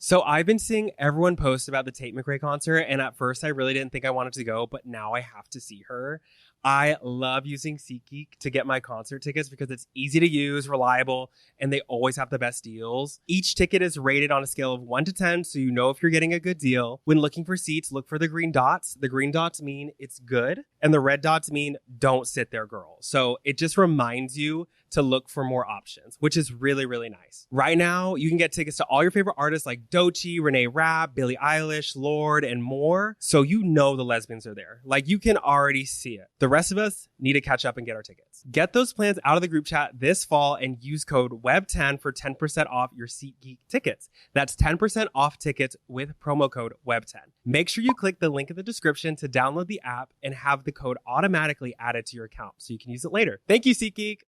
So I've been seeing everyone post about the Tate McRae concert, and at first I really didn't think I wanted to go, but now I have to see her. I love using SeatGeek to get my concert tickets because it's easy to use, reliable, and they always have the best deals. Each ticket is rated on a scale of 1 to 10, so you know if you're getting a good deal. When looking for seats, look for the green dots. The green dots mean it's good, and the red dots mean don't sit there, girl. So it just reminds you to look for more options, which is really, really nice. Right now, you can get tickets to all your favorite artists like Doechii, Renee Rapp, Billie Eilish, Lorde, and more. So you know the lesbians are there. Like, you can already see it. The rest of us need to catch up and get our tickets. Get those plans out of the group chat this fall and use code WEB10 for 10% off your SeatGeek tickets. That's 10% off tickets with promo code WEB10. Make sure you click the link in the description to download the app and have the code automatically added to your account so you can use it later. Thank you, SeatGeek.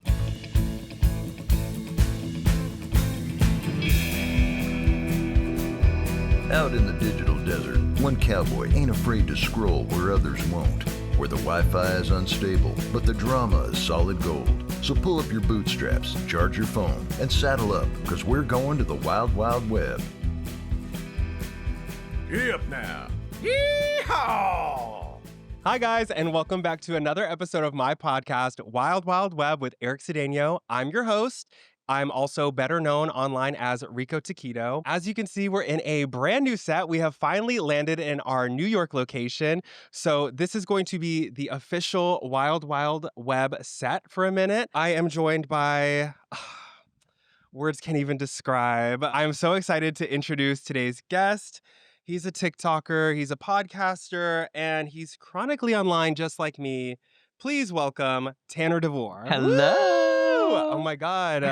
Out in the digital desert, one cowboy ain't afraid to scroll where others won't. Where the Wi-Fi is unstable, but the drama is solid gold. So pull up your bootstraps, charge your phone, and saddle up, because we're going to the Wild Wild Web. Gee up now. Yeehaw! Hi, guys, and welcome back to another episode of my podcast, Wild Wild Web with Eric Sedeño. I'm your host. I'm also better known online as Rico Taquito. As you can see, we're in a brand new set. We have finally landed in our New York location. So this is going to be the official Wild Wild Web set for a minute. I am joined by... words can't even describe. I'm so excited to introduce today's guest. He's a TikToker, he's a podcaster, and he's chronically online just like me. Please welcome Tanner Devore. Hello. Woo! Oh my God.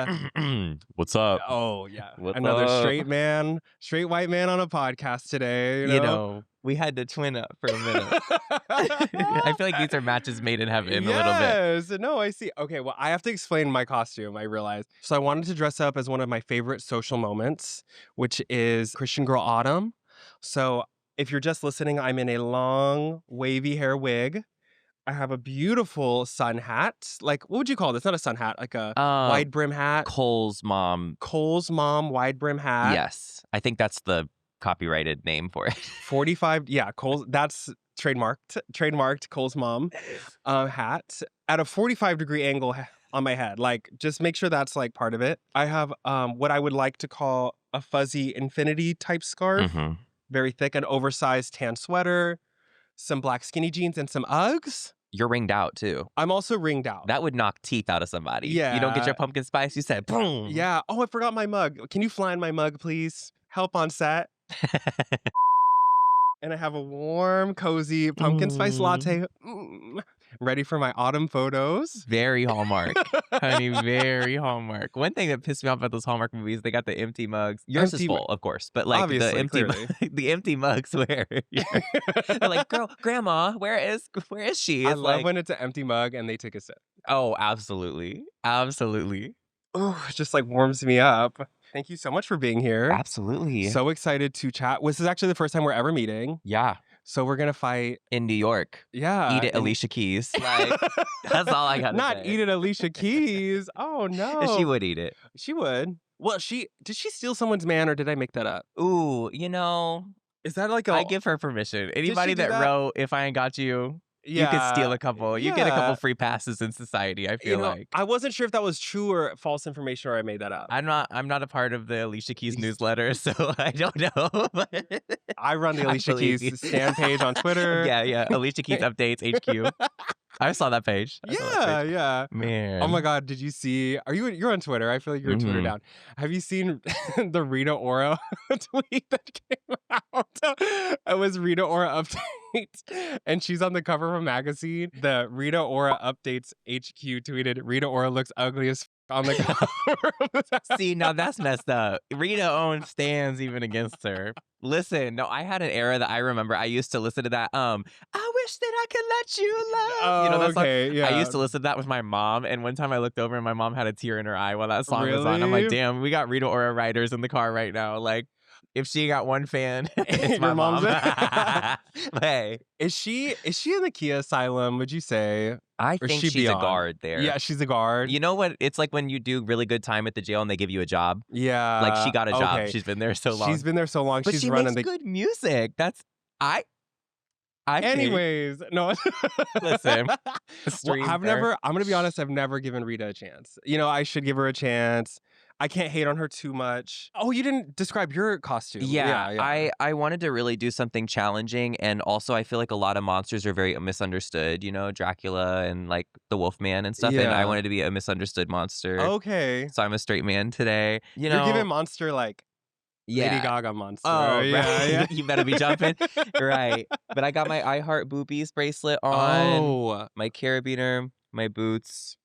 What's up? Oh yeah. What's Another up? straight white man on a podcast today. You know, we had to twin up for a minute. I feel like these are matches made in heaven a little bit. Yes. No, I see. Okay, well, I have to explain my costume, I realized. So I wanted to dress up as one of my favorite social moments, which is Christian Girl Autumn. So if you're just listening, I'm in a long, wavy hair wig. I have a beautiful sun hat. Like, what would you call this? Not a sun hat, like a wide brim hat. Cole's mom. Cole's mom wide brim hat. Yes. I think that's the copyrighted name for it. 45, yeah, Cole's, that's trademarked Cole's mom hat at a 45-degree angle on my head. Like, just make sure that's like part of it. I have what I would like to call a fuzzy infinity type scarf. Mm-hmm. Very thick, an oversized tan sweater, some black skinny jeans, and some Uggs. You're ringed out too. I'm also ringed out. That would knock teeth out of somebody. Yeah. You don't get your pumpkin spice, you said boom. Yeah. Oh, I forgot my mug. Can you fly in my mug, please? Help on set. And I have a warm, cozy pumpkin spice latte. Ready for my autumn photos. Very Hallmark. Honey, very Hallmark. One thing that pissed me off about those Hallmark movies, they got the empty mugs. Yours is full, of course, but like the empty mugs where they're like, girl, grandma, where is she? I It's love like, when it's an empty mug and they take a sip. oh, absolutely. Absolutely. Oh, it just like warms me up. Thank you so much for being here. Absolutely. So excited to chat. This is actually the first time we're ever meeting. Yeah. So we're going to fight. In New York. Yeah. Eat it, Alicia Keys. Like, that's all I got to say. Not eat it, Alicia Keys. Oh, no. She would eat it. She would. Well, did she steal someone's man or did I make that up? Ooh, you know. Is that like I give her permission. Anybody that wrote If I Ain't Got You, you could steal a couple. You get a couple free passes in society, I feel like. I wasn't sure if that was true or false information or I made that up. I'm not a part of the Alicia Keys newsletter, so I don't know. I run the Alicia Keys stan page on Twitter. Yeah. Alicia Keys updates HQ. I saw that page. Yeah. Man. Oh my God, did you see? You're on Twitter. I feel like you're Twitter down. Have you seen the Rita Ora tweet that came out? It was Rita Ora updates, and she's on the cover of a magazine. The Rita Ora updates HQ tweeted, "Rita Ora looks ugly as on the cover." See, now that's messed up. Rita owns stands even against her. Listen, no, I had an era that I remember. I used to listen to that. I wish that I could let you love. You know that okay, song? yeah. I used to listen to that with my mom, and one time I looked over and my mom had a tear in her eye while that song was on. I'm Really? like, damn, we got Rita Ora writers in the car right now. Like, if she got one fan, it's my Your mom's mom. Hey, is she in the Kia Asylum? Would you say? I Or think she she's beyond? a guard there. Yeah, she's a guard. You know what? It's like when you do really good time at the jail and they give you a job. Yeah, Like she got a job. okay. She's been there so long. She's been there so long. But she's she running makes good music. That's I think. Anyways, no. Listen, Well, I'm gonna be honest, I've never given Rita a chance. You know, I should give her a chance. I can't hate on her too much. Oh, you didn't describe your costume. Yeah. I wanted to really do something challenging, and also I feel like a lot of monsters are very misunderstood, you know, Dracula and like the Wolfman and stuff, and I Yeah. wanted to be a misunderstood monster. Okay. So I'm a straight man today. You You're know, giving monster like yeah. Lady Gaga monster. Oh, yeah, right. yeah. You better be jumping. Right. But I got my I Heart Boobies bracelet on, Oh, my carabiner, my boots,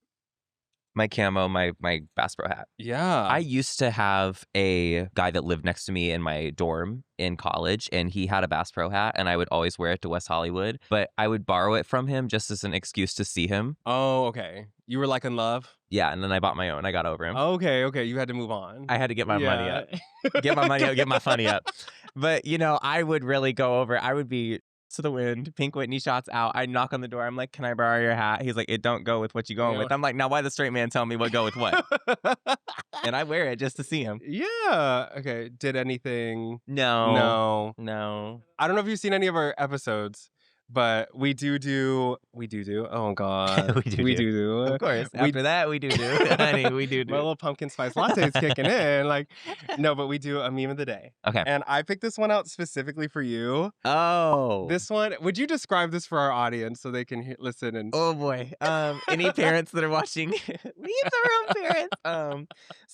my camo, my Bass Pro hat. yeah. I used to have a guy that lived next to me in my dorm in college, and he had a Bass Pro hat, and I would always wear it to West Hollywood. But I would borrow it from him just as an excuse to see him. Oh, okay. You were like in love? Yeah, and then I bought my own. I got over him. Okay. You had to move on. I had to get my money up. Yeah. Get my money up, get my funny up. But, you know, I would really go over. I would be to the wind, Pink Whitney shots out. I'd knock on the door. I'm like, can I borrow your hat? He's like, it don't go with what you going Yeah. with. I'm like, now why the straight man tell me what go with what? And I wear it just to see him. Yeah. Okay. Did anything? No. I don't know if you've seen any of our episodes, but we do. Oh God. We do. Of course. After that, we do. Honey, we do. My little pumpkin spice latte is kicking in. Like, no, but we do a meme of the day. Okay. And I picked this one out specifically for you. Oh. This one, would you describe this for our audience so they can listen and? Oh boy. Any parents that are watching, leave the room, parents.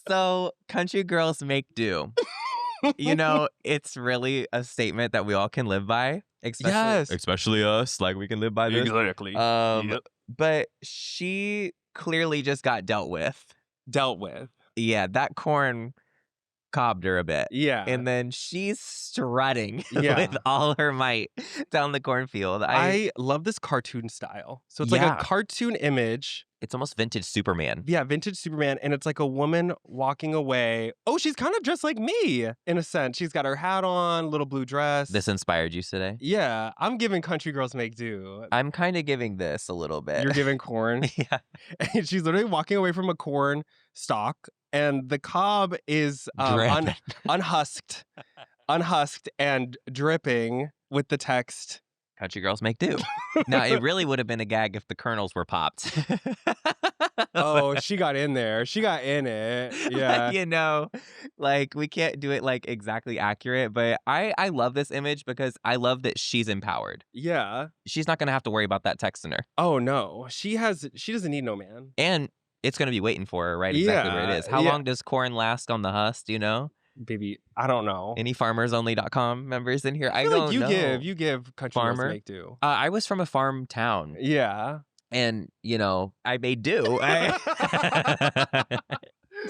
So country girls make do. You know, it's really a statement that we all can live by. Especially us. Like, we can live by this. Exactly. But she clearly just got dealt with. Yeah, that corn cobbed her a bit. Yeah. And then she's strutting Yeah. with all her might down the cornfield. I love this cartoon style. So it's like Yeah. a cartoon image. It's almost vintage Superman. Yeah, vintage Superman. And it's like a woman walking away. Oh, she's kind of dressed like me in a sense. She's got her hat on, little blue dress. This inspired you today? Yeah, I'm giving country girls make do. I'm kind of giving this a little bit. You're giving corn. Yeah. And she's literally walking away from a corn stalk. And the cob is unhusked and dripping with the text, Country girls make do. Now, it really would have been a gag if the kernels were popped. oh, she got in there. She got in it. Yeah. You know, like, we can't do it like exactly accurate, but I love this image because I love that she's empowered. Yeah. She's not going to have to worry about that text in her. Oh, no. She doesn't need no man. And it's going to be waiting for her right exactly where it is. How long does corn last on the husk, do you know? Baby, I don't know. Any farmersonly.com members in here? I feel don't like you give country girls Farmer? make do. I was from a farm town. Yeah. And, you know, I made do.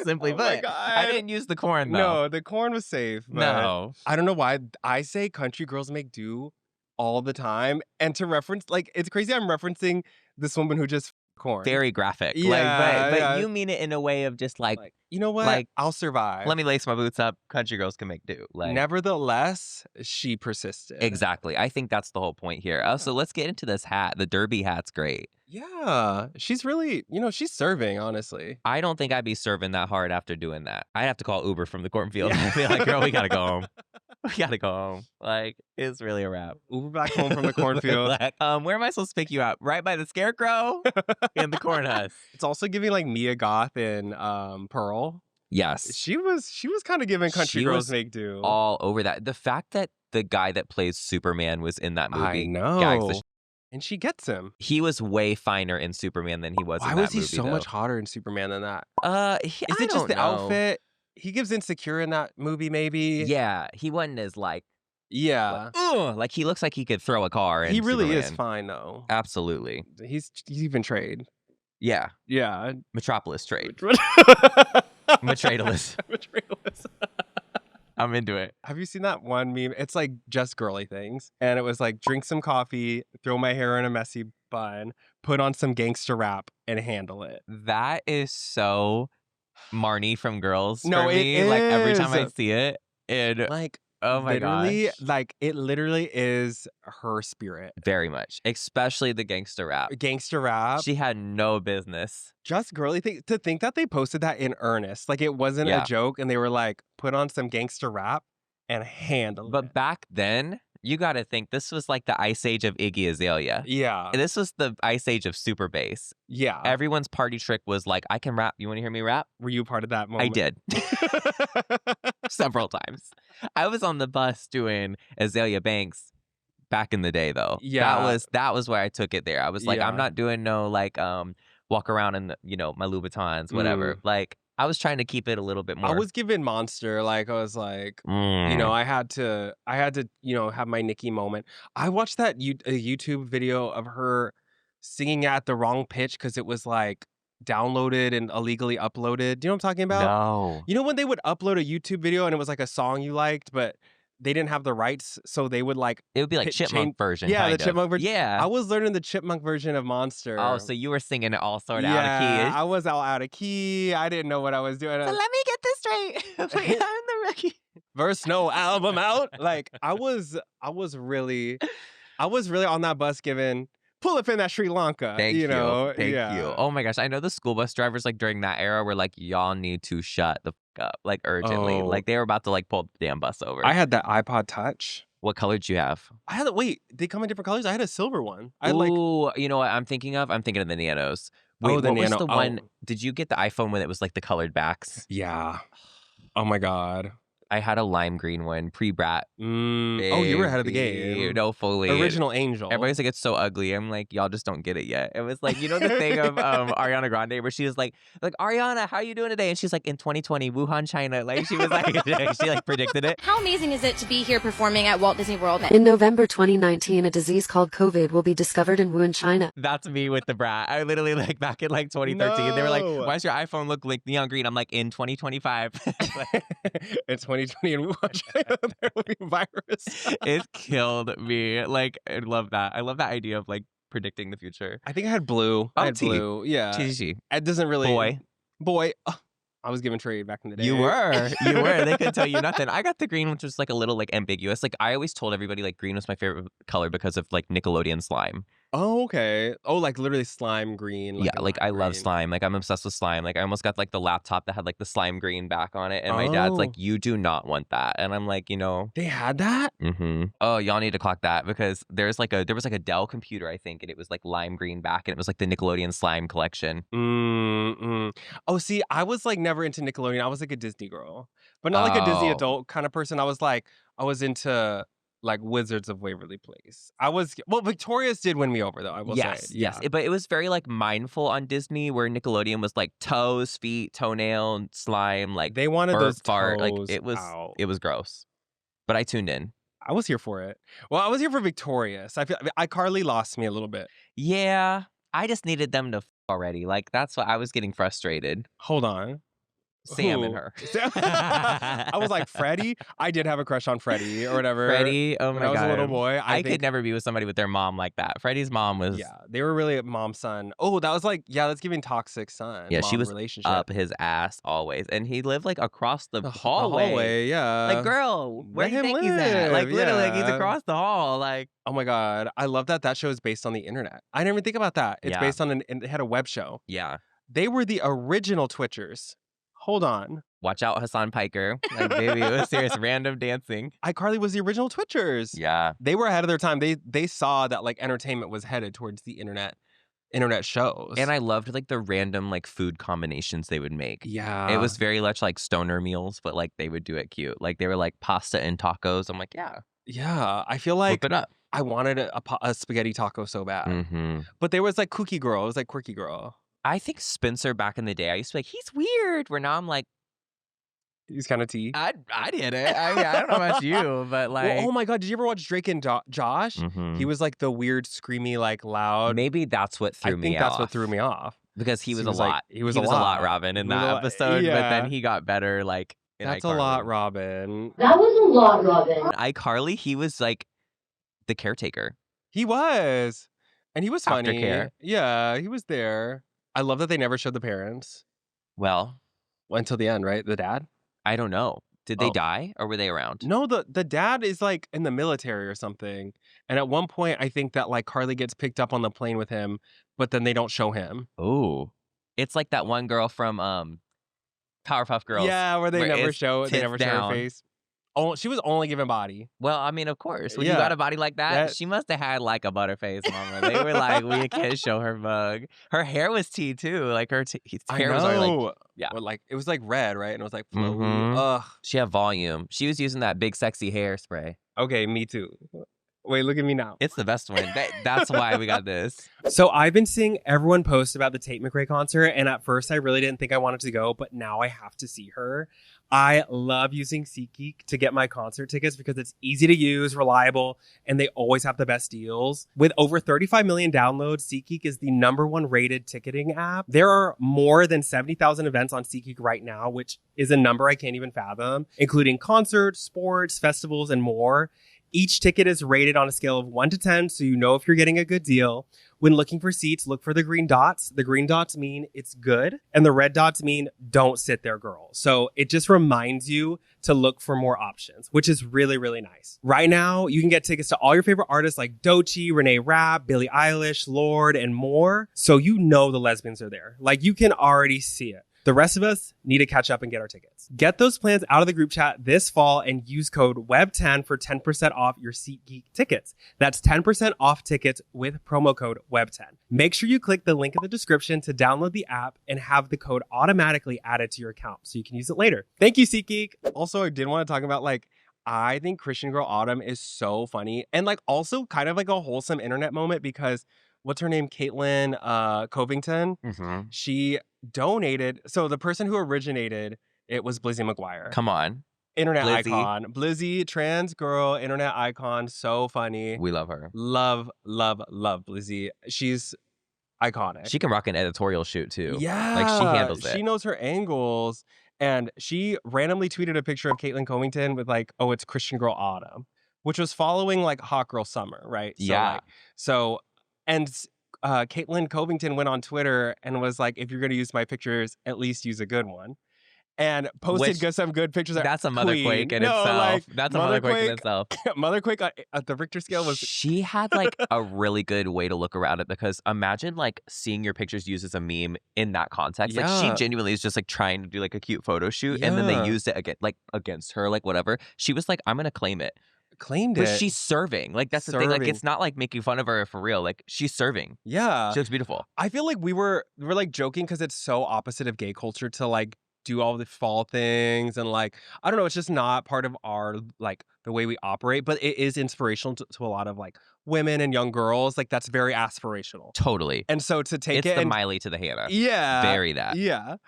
Simply Oh my put. God. I didn't use the corn, though. No, the corn was safe. But No. I don't know why I say country girls make do all the time. And to reference, like, it's crazy I'm referencing this woman who just corn. Very graphic. Yeah, but yeah. you mean it in a way of just like you know what? like, I'll survive. let me lace my boots up. Country girls can make do. Like, Nevertheless, she persisted. exactly. I think that's the whole point here. So let's get into this hat. The derby hat's great. Yeah. She's really, she's serving, honestly. I don't think I'd be serving that hard after doing that. I'd have to call Uber from the cornfield. I'd be like, girl, we gotta go home. We gotta go home. Like, it's really a wrap. Uber back home from the cornfield. Like, where am I supposed to pick you up? Right by the scarecrow in the corn husk. It's also giving like Mia Goth and Pearl. Yes. She was kind of giving country She girls was make do. all over that. The fact that the guy that plays Superman was in that movie. I know. gags the and she gets him. He was way finer in Superman than he was Why in that was he movie, so though. much hotter in Superman than that? Is Is it just the outfit? He gives Insecure in that movie, maybe? Yeah, he wasn't as like, Yeah. like he looks like he could throw a car. In He really is Superman. fine, though. Absolutely. He's even trade. Yeah. Yeah. Metropolis trade. Metropolis. Metropolis. I'm into it. Have you seen that one meme? It's like just girly things. And it was like, drink some coffee, throw my hair in a messy bun, put on some gangster rap, and handle it. That is so Marnie from Girls No, for it me. Like, every time I is. see it, and Like, Oh my literally, gosh. like, it literally is her spirit. Very much. Especially the gangster rap. Gangster rap. She had no business. Just girly to think that they posted that in earnest. Like, it wasn't a joke, and they were like, put on some gangster rap and handle it. But back then, you got to think this was like the ice age of Iggy Azalea. Yeah. And this was the ice age of super bass. Yeah. Everyone's party trick was like, I can rap. You want to hear me rap? Were you part of that moment? I did. Several times. I was on the bus doing Azalea Banks back in the day, though. Yeah. That was where I took it there. I was like, I'm not doing no like walk around in my Louboutins, whatever. Like, I was trying to keep it a little bit more. I was given Monster. Like, I was like, I had to, have my Nicki moment. I watched that YouTube video of her singing at the wrong pitch because it was like downloaded and illegally uploaded. Do you know what I'm talking about? No. You know when they would upload a YouTube video and it was like a song you liked, but they didn't have the rights, so they would like... It would be like Chipmunk version. Yeah, the Chipmunk version. Yeah. I was learning the Chipmunk version of Monster. Oh, so you were singing it all sort of out of key. Yeah, I was all out of key. I didn't know what I was doing. So let me get this straight. I'm the rookie. Verse no album out. Like, I was really on that bus giving... Pull up in that Sri Lanka. Thank you. Thank you. Oh my gosh. I know the school bus drivers, like, during that era were like, y'all need to shut the fuck up, like, urgently. Like, they were about to, like, pull the damn bus over. I had that iPod Touch. What color did you have? Wait, they come in different colors? I had a silver one. Ooh, you know what I'm thinking of? I'm thinking of the Nanos. Wait, the what Nano. was the one? Did you get the iPhone when it was, like, the colored backs? Yeah. Oh my God. I had a lime green one, pre-brat. Oh, you were ahead of the game. No, fully. Original Angel. Everybody's like, it's so ugly. I'm like, y'all just don't get it yet. It was like, you know the thing of Ariana Grande where she was like, Ariana, how are you doing today? And she's like, in 2020, Wuhan, China. Like, she was like, she like predicted it. How amazing is it to be here performing at Walt Disney World? In November 2019, a disease called COVID will be discovered in Wuhan, China. That's me with the brat. I literally, like, back in like 2013, they were like, why does your iPhone look like neon green? I'm like, in 2025. It's 2020 in Wuhan, China, there will be a virus. It killed me. Like, I love that. I love that idea of like predicting the future. I think I had blue. I had blue. Yeah. TG. It doesn't really. Boy. I was giving trade back in the day. You were. They couldn't tell you nothing. I got the green, which was like a little like ambiguous. Like, I always told everybody like green was my favorite color because of like Nickelodeon slime. Oh, okay. Oh, like literally slime green. Like, yeah, like I love slime. Like, I'm obsessed with slime. Like, I almost got like the laptop that had like the slime green back on it. And my dad's like, you do not want that. And I'm like, They had that? Mm-hmm. Oh, y'all need to clock that because there was like a Dell computer, I think, and it was like lime green back and it was like the Nickelodeon slime collection. Oh, see, I was like never into Nickelodeon. I was like a Disney girl, but not like a Disney adult kind of person. I was into like Wizards of Waverly Place. Victoria's did win me over though, I will say. Yes. But it was very like mindful on Disney where Nickelodeon was like toes, feet, toenail, slime, like they wanted those fart. Toes like it was gross. But I tuned in. I was here for it. Well, I was here for Victorious. I feel iCarly lost me a little bit. Yeah. I just needed them to already. Like, that's why I was getting frustrated. Hold on. Sam and her. I was like, Freddie? I did have a crush on Freddie or whatever. Freddie, oh my God. When I was a little boy. I could never be with somebody with their mom like that. Freddie's mom was... Yeah, they were really a mom-son. Oh, that was like, that's giving toxic son. Yeah, she was up his ass always. And he lived like across the hallway. Yeah. Like, girl, where do you think he's at? Like, literally, like, he's across the hall. Like... Oh my God. I love that show is based on the internet. I didn't even think about that. It's based on it had a web show. Yeah. They were the original Twitchers. Hold on. Watch out, Hassan Piker. Like, baby, it was serious random dancing. iCarly was the original Twitchers. Yeah. They were ahead of their time. They saw that like entertainment was headed towards the internet shows. And I loved like the random like food combinations they would make. Yeah. It was very much like stoner meals, but like they would do it cute. Like they were like pasta and tacos. I'm like, yeah. Yeah. I feel like whip it up. I wanted a spaghetti taco so bad. Mm-hmm. But there was like Cookie Girl. It was like Quirky Girl. I think Spencer back in the day, I used to be like, he's weird. Where now I'm like, he's kind of tea. I did it. I mean, I don't know about you, but like... Well, oh my God, did you ever watch Drake and Josh? Mm-hmm. He was like the weird, screamy, like loud. Maybe that's what threw me off. I think that's what threw me off. Because he was a lot. He was a lot, Robin, in that episode. Yeah. But then he got better, like, in That's iCarly. a lot, Robin. That was a lot, Robin. iCarly, he was like the caretaker. He was. And he was funny. Aftercare. Yeah, he was there. I love that they never showed the parents. Well, until the end, right? The dad? I don't know. Did they die or were they around? No, the dad is like in the military or something. And at one point, I think that like Carly gets picked up on the plane with him, but then they don't show him. Oh, it's like that one girl from Powerpuff Girls. Yeah, where they never show her face. Oh, she was only given body. Well, I mean, of course. When you got a body like that, she must have had like a butterface, mama. They were like, we can't show her mug. Her hair was tea too. Like her hair was already like, Or like it was like red, right? And it was like flowy. Ugh. She had volume. She was using that big sexy hairspray. Okay, me too. Wait, look at me now. It's the best one. That's why we got this. So I've been seeing everyone post about the Tate McRae concert, and at first I really didn't think I wanted to go, but now I have to see her. I love using SeatGeek to get my concert tickets because it's easy to use, reliable, and they always have the best deals. With over 35 million downloads, SeatGeek is the #1 rated ticketing app. There are more than 70,000 events on SeatGeek right now, which is a number I can't even fathom, including concerts, sports, festivals, and more. Each ticket is rated on a scale of 1 to 10, so you know if you're getting a good deal. When looking for seats, look for the green dots. The green dots mean it's good, and the red dots mean don't sit there, girl. So it just reminds you to look for more options, which is really, really nice. Right now, you can get tickets to all your favorite artists like Doechii, Renee Rapp, Billie Eilish, Lorde, and more. So you know the lesbians are there. Like, you can already see it. The rest of us need to catch up and get our tickets. Get those plans out of the group chat this fall and use code WEB10 for 10% off your SeatGeek tickets. That's 10% off tickets with promo code WEB10. Make sure you click the link in the description to download the app and have the code automatically added to your account so you can use it later. Thank you, SeatGeek. Also, I did want to talk about I think Christian Girl Autumn is so funny and also kind of like a wholesome internet moment because what's her name? Caitlin Covington. Mm-hmm. She donated. So the person who originated it was Blizzy McGuire. Come on. Internet Blizzy. icon. Blizzy, trans girl, internet icon. So funny. We love her. Love, love, love Blizzy. She's iconic. She can rock an editorial shoot too. Yeah. She handles it. She knows her angles. And she randomly tweeted a picture of Caitlin Covington with oh, it's Christian Girl Autumn, which was following Hot Girl Summer, right? So, and Caitlin Covington went on Twitter and was like, if you're going to use my pictures, at least use a good one. And posted some good pictures. That's a motherquake in itself. That's a motherquake in itself. Motherquake at the Richter scale was... She had a really good way to look around it because imagine seeing your pictures used as a meme in that context. Yeah. She genuinely is just trying to do a cute photo shoot and then they used it against her, whatever. She was like, I'm going to claim it. Claimed it. But she's serving. That's the thing. It's not making fun of her for real. She's serving. Yeah. She looks beautiful. I feel like we were joking because it's so opposite of gay culture to do all the fall things and I don't know, it's just not part of our the way we operate, but it is inspirational to a lot of women and young girls. That's very aspirational. Totally. And so to take it's the Miley to the Hannah. Yeah. Very that. Yeah.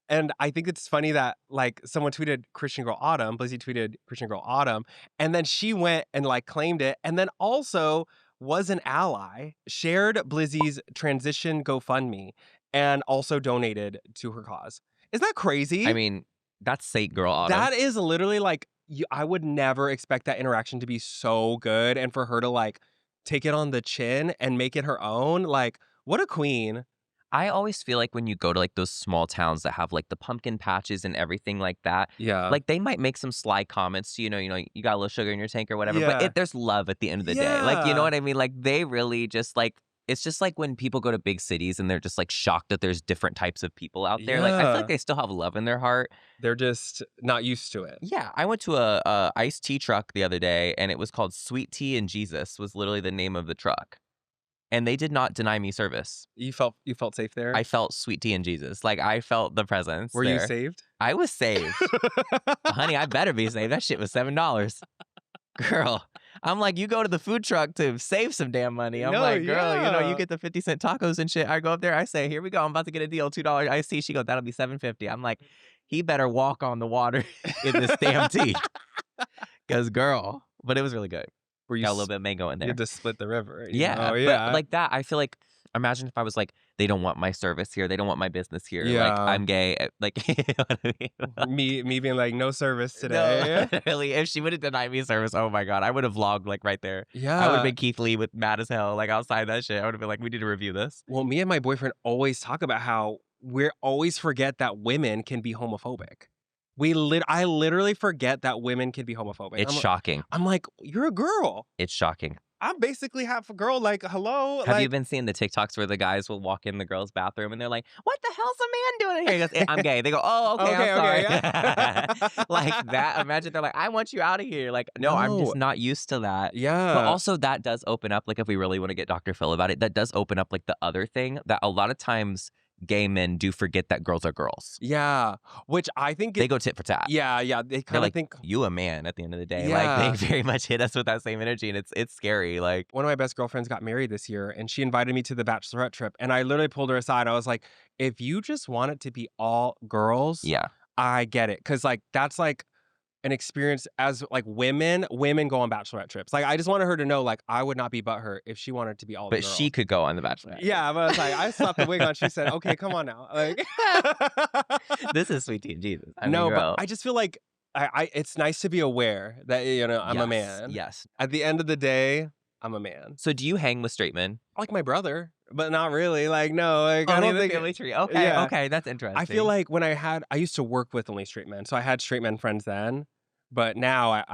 And I think it's funny that someone tweeted Christian Girl Autumn, Blizzy tweeted Christian Girl Autumn, and then she went and claimed it, and then also was an ally, shared Blizzy's transition GoFundMe, and also donated to her cause. Isn't that crazy? I mean, that's Saint Girl Autumn. That is literally I would never expect that interaction to be so good, and for her to take it on the chin and make it her own. What a queen. I always feel when you go to those small towns that have the pumpkin patches and everything like that, yeah, they might make some sly comments to, you got a little sugar in your tank or whatever, but there's love at the end of the day. You know what I mean? They really just it's just when people go to big cities and they're just shocked that there's different types of people out there. I feel they still have love in their heart. They're just not used to it. Yeah, I went to a iced tea truck the other day and it was called Sweet Tea and Jesus was literally the name of the truck. And they did not deny me service. You felt safe there? I felt sweet tea and Jesus. I felt the presence. Were there. you saved? I was saved. Honey, I better be saved. That shit was $7. Girl, I'm you go to the food truck to save some damn money. I'm girl, you get the 50-cent tacos and shit. I go up there, I say, here we go. I'm about to get a deal, $2 iced tea. She goes, that'll be $7.50. I'm he better walk on the water in this damn tea. Because, girl, but it was really good. Got a little bit of mango in there. You had to split the river. Yeah. Oh, yeah. But that, I feel imagine if I was they don't want my service here. They don't want my business here. Yeah. I'm gay. You know what I mean? Me being no service today. No, really. If she would have denied me service, oh my God, I would have vlogged right there. Yeah. I would have been Keith Lee with mad as hell, outside that shit. I would have been we need to review this. Well, me and my boyfriend always talk about how we always forget that women can be homophobic. I literally forget that women can be homophobic. It's shocking. I'm like, you're a girl. It's shocking. I'm basically half a girl. Like, hello. Have you been seeing the TikToks where the guys will walk in the girl's bathroom and they're like, "What the hell's a man doing in here?" He goes, "I'm gay." They go, "Oh, okay, I'm sorry." Yeah. Like that. Imagine they're like, "I want you out of here." Like, no, I'm just not used to that. Yeah. But also that does open up, like, if we really want to get Dr. Phil about it, that does open up like the other thing that a lot of times gay men do forget that girls are girls. Yeah. Which I think they go tit for tat. Yeah. They kind of like, think you a man at the end of the day. Yeah. Like they very much hit us with that same energy, and it's scary. Like, one of my best girlfriends got married this year, and she invited me to the bachelorette trip, and I literally pulled her aside. I was like, if you just want it to be all girls, yeah, I get it. Because like that's like an experience as like women go on bachelorette trips. Like I just wanted her to know, like, I would not be butthurt if she wanted to be all the but girls. she could go on the bachelorette. Yeah, but I was like, I slapped the wig on. She said, "Okay, come on now." Like, this is sweet tea, Jesus. But I just feel like it's nice to be aware that I'm a man. Yes. At the end of the day, I'm a man. So do you hang with straight men? Like my brother, but not really. Like no, like only I don't the think family tree. Okay, yeah. okay, that's interesting. I feel like when I used to work with only straight men, so I had straight men friends then. But now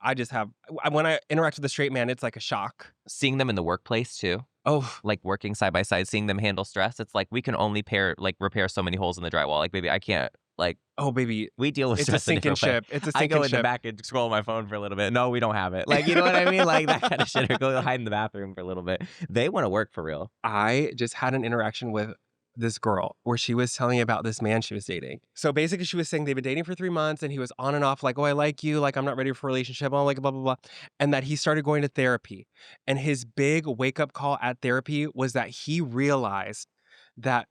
I just have, when I interact with a straight man, it's like a shock. Seeing them in the workplace too. Oh, like working side by side, seeing them handle stress. It's like we can only repair so many holes in the drywall. Like, baby, I can't. Like, oh, baby, we deal with it's stress a sinking ship. It's a sinking ship. I go in the back and scroll my phone for a little bit. No, we don't have it. Like, you know what I mean? Like that kind of shit. Or go hide in the bathroom for a little bit. They want to work for real. I just had an interaction with this girl where she was telling me about this man she was dating. So basically she was saying they've been dating for 3 months and he was on and off like, "Oh, I like you. Like, I'm not ready for a relationship." I'm like, blah, blah, blah. And that he started going to therapy. And his big wake up call at therapy was that he realized that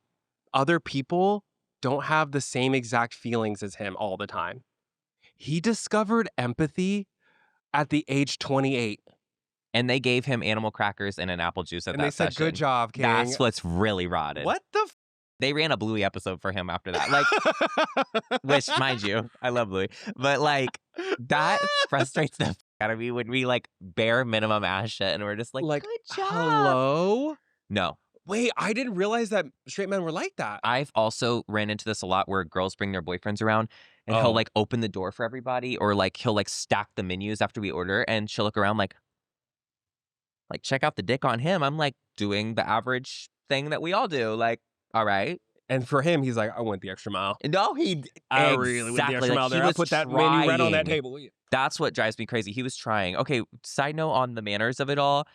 other people don't have the same exact feelings as him all the time. He discovered empathy at the age 28. And they gave him animal crackers and an apple juice at that session. And they said, "Good job, King." That's what's really rotted. What the They ran a Bluey episode for him after that. Like, which, mind you, I love Bluey. But, like, that frustrates the out of me when we, like, bare minimum ass shit and we're just like, "Good job." Hello? No. Wait, I didn't realize that straight men were like that. I've also ran into this a lot where girls bring their boyfriends around and he'll, like, open the door for everybody, or, like, he'll, like, stack the menus after we order, and she'll look around like, check out the dick on him. I'm like, doing the average thing that we all do. Like, all right. And for him, he's like, "I went the extra mile." No, I really went the extra mile there. I put that menu right on that table. That's what drives me crazy. He was trying. Okay, side note on the manners of it all.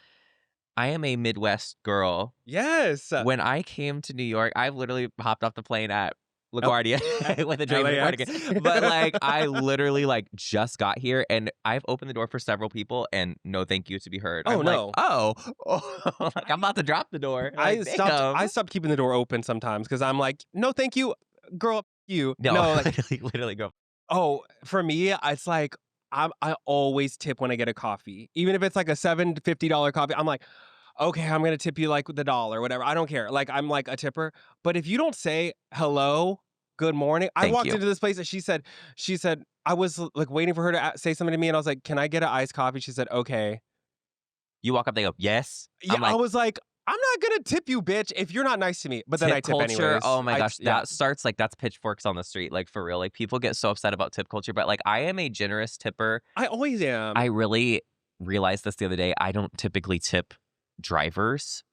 I am a Midwest girl. Yes. When I came to New York, I literally hopped off the plane at LaGuardia with a dream cardigan. But like, I literally like just got here and I've opened the door for several people and no thank you to be heard. Oh, I'm no. Like, oh, like I'm about to drop the door. I Like, stopped keeping the door open sometimes because I'm like, no, thank you, girl. You No, like, literally go. Oh, for me, it's like I always tip when I get a coffee, even if it's like a $750 coffee. I'm like, okay, I'm gonna tip you like the $1, whatever. I don't care. Like I'm like a tipper. But if you don't say hello, good morning. I walked into this place and she said, I was like waiting for her to say something to me, and I was like, "Can I get an iced coffee?" She said, "Okay." You walk up, they go, "Yes." Yeah, I was like, I'm not gonna tip you, bitch, if you're not nice to me. But then I tip culture, anyways. oh my gosh, that starts like that's pitchforks on the street, like for real. Like people get so upset about tip culture, but like I am a generous tipper. I always am. I really realized this the other day. I don't typically tip drivers,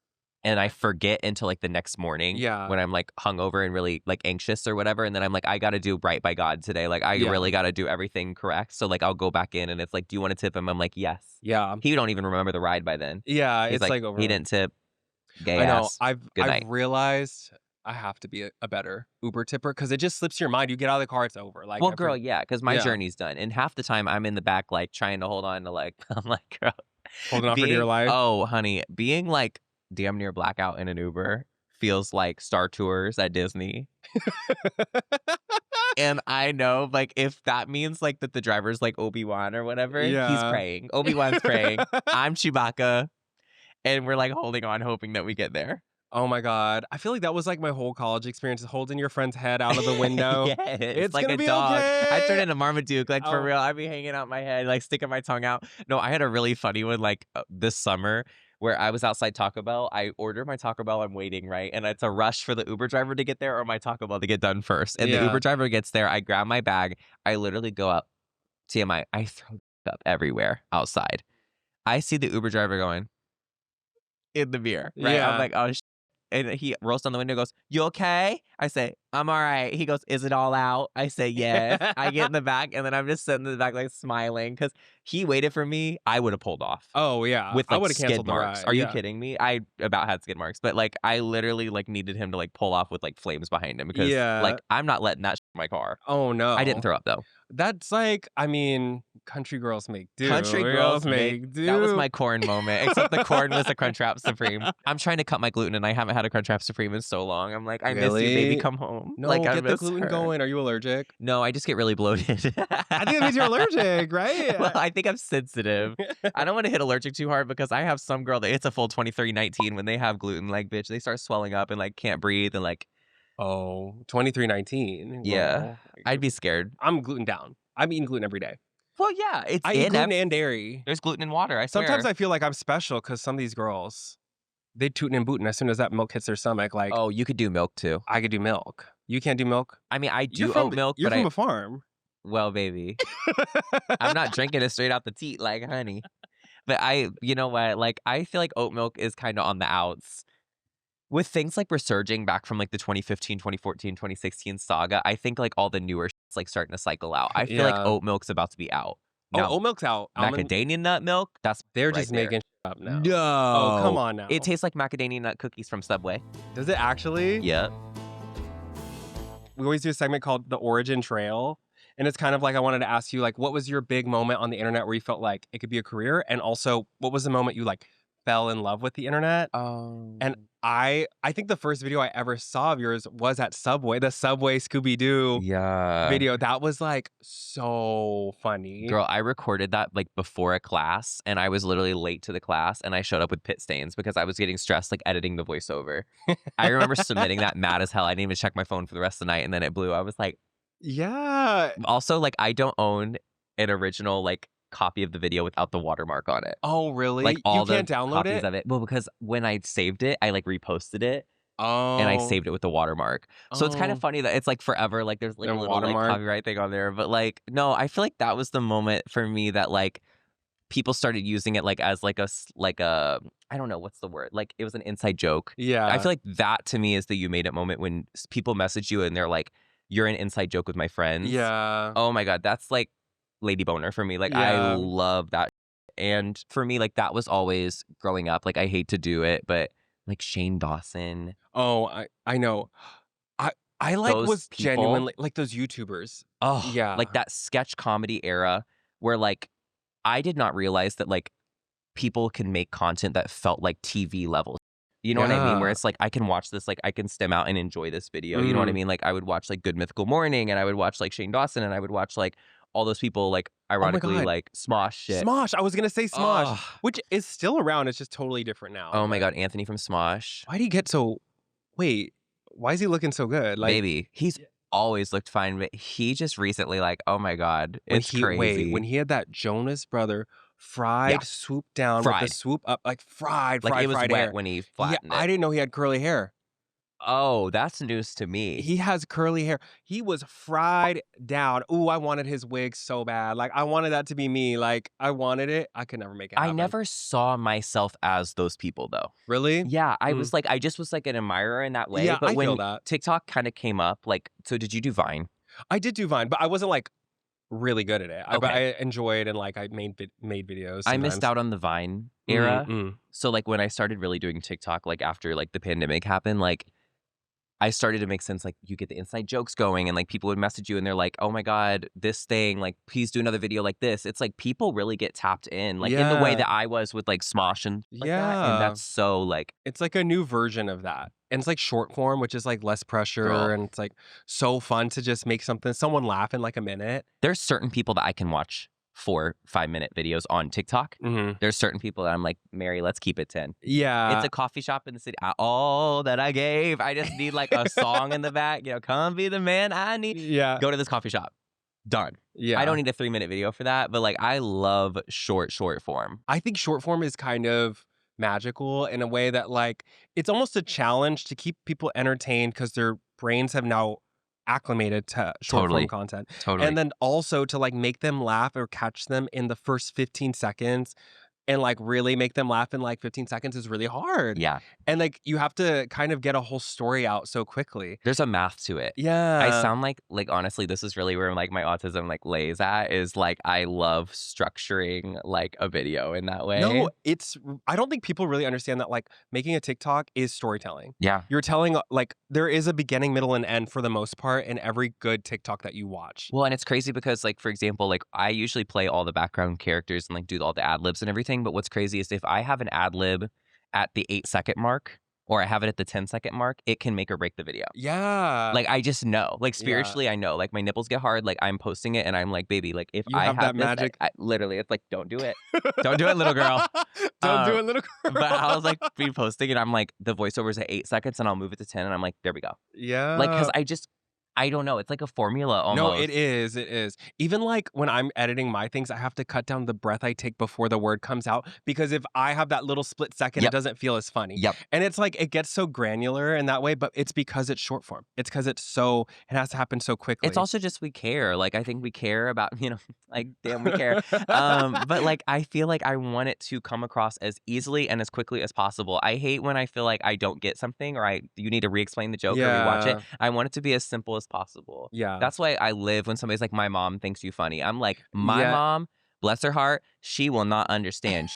and I forget until like the next morning. Yeah. When I'm like hungover and really like anxious or whatever, and then I'm like, I got to do right by God today. Like I really got to do everything correct. So like I'll go back in and it's like, "Do you want to tip him?" I'm like, "Yes." Yeah. He don't even remember the ride by then. Yeah, He's it's like over. He didn't tip. Gay I know. ass. I've night. realized I have to be a better Uber tipper because it just slips your mind. You get out of the car, it's over. Like, well, girl, yeah, because my journey's done, and half the time I'm in the back, like trying to hold on to, like, I'm like, girl, holding on for dear life. Oh, honey, being like damn near blackout in an Uber feels like Star Tours at Disney. And I know, like, if that means like that the driver's like Obi-Wan or whatever, he's praying. Obi-Wan's praying. I'm Chewbacca. And we're like holding on, hoping that we get there. Oh my God. I feel like that was like my whole college experience, holding your friend's head out of the window. Yes, it's like gonna a be dog. okay. I turned into Marmaduke, like for real. I'd be hanging out my head, like sticking my tongue out. No, I had a really funny one like this summer where I was outside Taco Bell. I ordered my Taco Bell. I'm waiting, right? And it's a rush for the Uber driver to get there or my Taco Bell to get done first. And the Uber driver gets there. I grab my bag. I literally go up. TMI. I throw up everywhere outside. I see the Uber driver going in the mirror, right? I'm like, oh, and he rolls down the window and goes, you okay? I say, I'm all right. He goes, is it all out? I say, yes. I get in the back, and then I'm just sitting in the back, like, smiling, because he waited for me. I would have pulled off. Oh, yeah. With, like, I would have canceled skid marks. the ride. Are you kidding me? I about had skid marks, but, like, I literally, like, needed him to, like, pull off with, like, flames behind him, because, like, I'm not letting that in my car. Oh, no. I didn't throw up, though. That's like, I mean, country girls make do. Country girls make do. That was my corn moment, except the corn was a Crunchwrap Supreme. I'm trying to cut my gluten, and I haven't had a Crunchwrap Supreme in so long. I'm like, I miss you, baby. Come home. No, like, get the gluten going. Are you allergic? No, I just get really bloated. I think it means you're allergic, right? Well, I think I'm sensitive. I don't want to hit allergic too hard because I have some girl that it's a full 2319 when they have gluten. Like, bitch, they start swelling up and, like, can't breathe and, like. Oh, 2319. Yeah. Well, I'd be scared. I'm gluten down. I'm eating gluten every day. Well, yeah. I eat gluten and dairy. There's gluten in water, I swear. Sometimes I feel like I'm special because some of these girls, they tootin' and bootin' as soon as that milk hits their stomach. Like, oh, you could do milk too. I could do milk. You can't do milk? I mean, I do oat milk, you're but from a farm. Well, baby. I'm not drinking it straight out the teat like honey. But you know what? Like, I feel like oat milk is kind of on the outs. With things like resurging back from like the 2015, 2014, 2016 saga, I think like all the newer shit's like starting to cycle out. I feel like oat milk's about to be out. Now, oat milk's out. Macadamia nut milk, they're right just there. making shit up now. No. Oh, come on now. It tastes like macadamia nut cookies from Subway. Does it actually? Yeah. We always do a segment called The Origin Trail. And it's kind of like I wanted to ask you, like, what was your big moment on the internet where you felt like it could be a career? And also, what was the moment you like fell in love with the internet? And I think the first video I ever saw of yours was at Subway, the Subway Scooby-Doo video. That was like so funny. Girl, I recorded that like before a class and I was literally late to the class and I showed up with pit stains because I was getting stressed like editing the voiceover. I remember submitting that mad as hell. I didn't even check my phone for the rest of the night and then it blew. I was like, yeah. Also, like, I don't own an original like copy of the video without the watermark on it. Oh, really? Like all you can't the download copies of it. Well, because when I saved it, I like reposted it. Oh. And I saved it with the watermark. So it's kind of funny that it's like forever. Like there's like a little like, copyright thing on there. But like, no, I feel like that was the moment for me that like people started using it like as like a I don't know what's the word. Like it was an inside joke. Yeah. I feel like that to me is the you made it moment when people message you and they're like, you're an inside joke with my friends. Yeah. Oh my God. That's like lady boner for me. Like I love that. And for me, like that was always growing up. Like I hate to do it, but like Shane Dawson. Oh, I know. I like Those was people. genuinely like those YouTubers. Oh yeah. Like that sketch comedy era where like I did not realize that like people can make content that felt like TV level. You know what I mean? Where it's like, I can watch this, like, I can stem out and enjoy this video. You know what I mean? Like, I would watch, like, Good Mythical Morning, and I would watch, like, Shane Dawson, and I would watch, like, all those people, like, ironically, like, Smosh shit. Smosh! I was gonna say Smosh, which is still around. It's just totally different now. Oh my God, Anthony from Smosh. Why'd he get so... Wait, why is he looking so good? Like, Baby, he's always looked fine, but he just recently, like, oh my God, it's crazy. Wait, when he had that Jonas Brother... fried swoop down with the swoop up, like fried it was wet hair. When he flattened it. I didn't know he had curly hair. Oh, that's news to me. He has curly hair. He was fried down. Ooh, I wanted his wig so bad. Like, I wanted that to be me. Like, I wanted it. I could never make it happen. I never saw myself as those people, though. Really? Yeah, I was like, I just was like an admirer in that way. Yeah, but I when feel that. TikTok kind of came up, like, so did you do Vine? I did do Vine, but I wasn't like really good at it. Okay. But I enjoyed and like I made videos. Sometimes. I missed out on the Vine era. So like when I started really doing TikTok, like after like the pandemic happened, like I started to make sense. Like you get the inside jokes going and like people would message you and they're like, oh my God, this thing, like please do another video like this. It's like people really get tapped in like in the way that I was with like Smosh and like that. And that's so like. It's like a new version of that. And it's like short form, which is like less pressure. And it's like so fun to just make someone laugh in like a minute. There's certain people that I can watch 4-5-minute videos on TikTok. There's certain people that I'm like, Mary, let's keep it 10. Yeah. It's a coffee shop in the city. All that I gave. I just need like a song in the back. You know, come be the man I need. Yeah. Go to this coffee shop. Done. Yeah. I don't need a 3-minute video for that, but like I love short form. I think short form is kind of magical in a way that like it's almost a challenge to keep people entertained because their brains have now acclimated to short form content. And then also to like make them laugh or catch them in the first 15 seconds and like really make them laugh in like 15 seconds is really hard. Yeah. And like you have to kind of get a whole story out so quickly. There's a math to it. Yeah. I sound like honestly, this is really where like my autism like lays at is like I love structuring like a video in that way. No, I don't think people really understand that like making a TikTok is storytelling. Yeah. You're telling like there is a beginning, middle, and end for the most part in every good TikTok that you watch. Well, and it's crazy because like, for example, like I usually play all the background characters and like do all the ad libs and everything. But what's crazy is if I have an ad lib at the 8-second mark or I have it at the 10-second mark, it can make or break the video. Yeah. Like I just know, like spiritually, I know, like my nipples get hard, like I'm posting it and I'm like, baby, like if I have that this, magic. literally, it's like, don't do it. Don't do it, little girl. Don't do it, little girl. But I was like be posting and I'm like, the voiceover is at 8 seconds and I'll move it to 10 and I'm like, there we go. Yeah. Like, cause I don't know. It's like a formula almost. No, it is. It is. Even like when I'm editing my things, I have to cut down the breath I take before the word comes out because if I have that little split second, it doesn't feel as funny. Yep. And it's like it gets so granular in that way, but it's because it's short form. It's because it has to happen so quickly. It's also just we care. Like I think we care about, like damn, we care. But like I feel like I want it to come across as easily and as quickly as possible. I hate when I feel like I don't get something or you need to re-explain the joke or rewatch it. I want it to be as simple as possible. Yeah. That's why I live when somebody's like, my mom thinks you funny. I'm like, my mom, bless her heart, she will not understand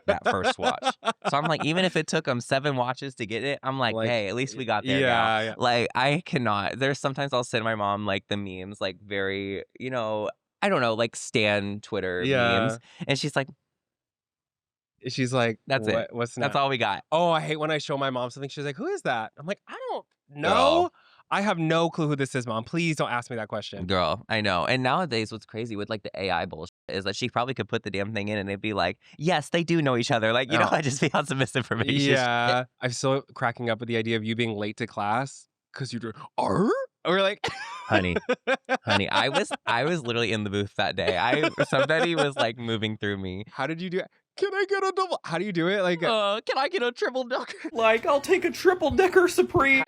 that first watch. So I'm like, even if it took them 7 watches to get it, I'm like, hey, at least we got there now. Yeah. Like I cannot. There's sometimes I'll send my mom like the memes, like very, I don't know, like Stan Twitter memes. And she's like, that's it. What's That's all we got. Oh, I hate when I show my mom something. She's like, who is that? I'm like, I don't know. I have no clue who this is, Mom. Please don't ask me that question. Girl, I know. And nowadays, what's crazy with like the AI bullshit is that she probably could put the damn thing in and it'd be like, yes, they do know each other. Like, I just found some misinformation. Yeah. I'm still cracking up with the idea of you being late to class because you're doing, or like, honey, I was literally in the booth that day. Somebody was like moving through me. How did you do it? Can I get a double? How do you do it? Like, can I get a triple decker? Like, I'll take a triple decker Supreme.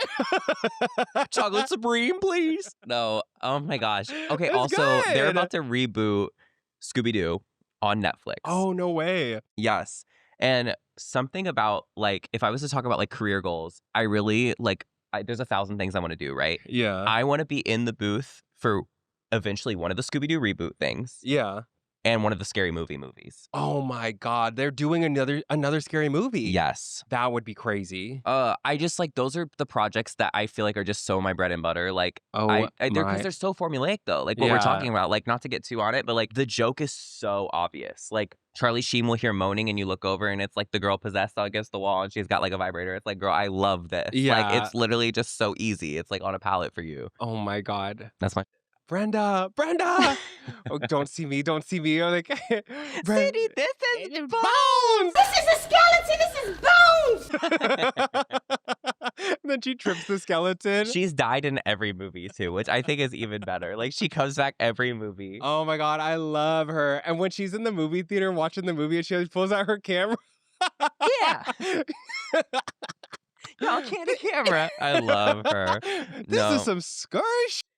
Chocolate Supreme, please. No. Oh my gosh. Okay. It's also, good. they're about to reboot Scooby-Doo on Netflix. Oh, no way. Yes. And something about like, if I was to talk about like career goals, I really like, there's 1,000 things I want to do, right? Yeah. I want to be in the booth for eventually one of the Scooby-Doo reboot things. Yeah. And one of the Scary Movie movies. Oh my God. They're doing another Scary Movie. Yes. That would be crazy. I just like, those are the projects that I feel like are just so my bread and butter. Like, because they're so formulaic though. Like what we're talking about, like not to get too on it, but like the joke is so obvious. Like Charlie Sheen will hear moaning and you look over and it's like the girl possessed against the wall and she's got like a vibrator. It's like, girl, I love this. Yeah. Like it's literally just so easy. It's like on a palette for you. Oh my God. That's my Brenda. Oh, don't see me. I'm like, Sadie, this is bones. This is a skeleton. This is bones. And then she trips the skeleton. She's died in every movie too, which I think is even better. Like she comes back every movie. Oh my God, I love her. And when she's in the movie theater watching the movie and she pulls out her camera. Yeah. Y'all candy camera. I love her. This is some scurry.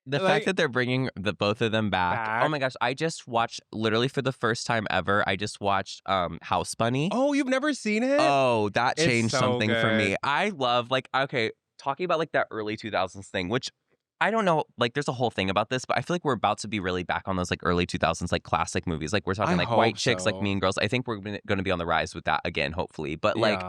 The fact that they're bringing both of them back. Oh my gosh. I just watched, literally for the first time ever, I just watched House Bunny. Oh, you've never seen it? Oh, that changed something for me. good. I love, like, okay, talking about like that early 2000s thing, which I don't know, like there's a whole thing about this, but I feel like we're about to be really back on those like early 2000s like classic movies. Like we're talking like White Chicks, like Mean Girls. I think we're going to be on the rise with that again, hopefully. But like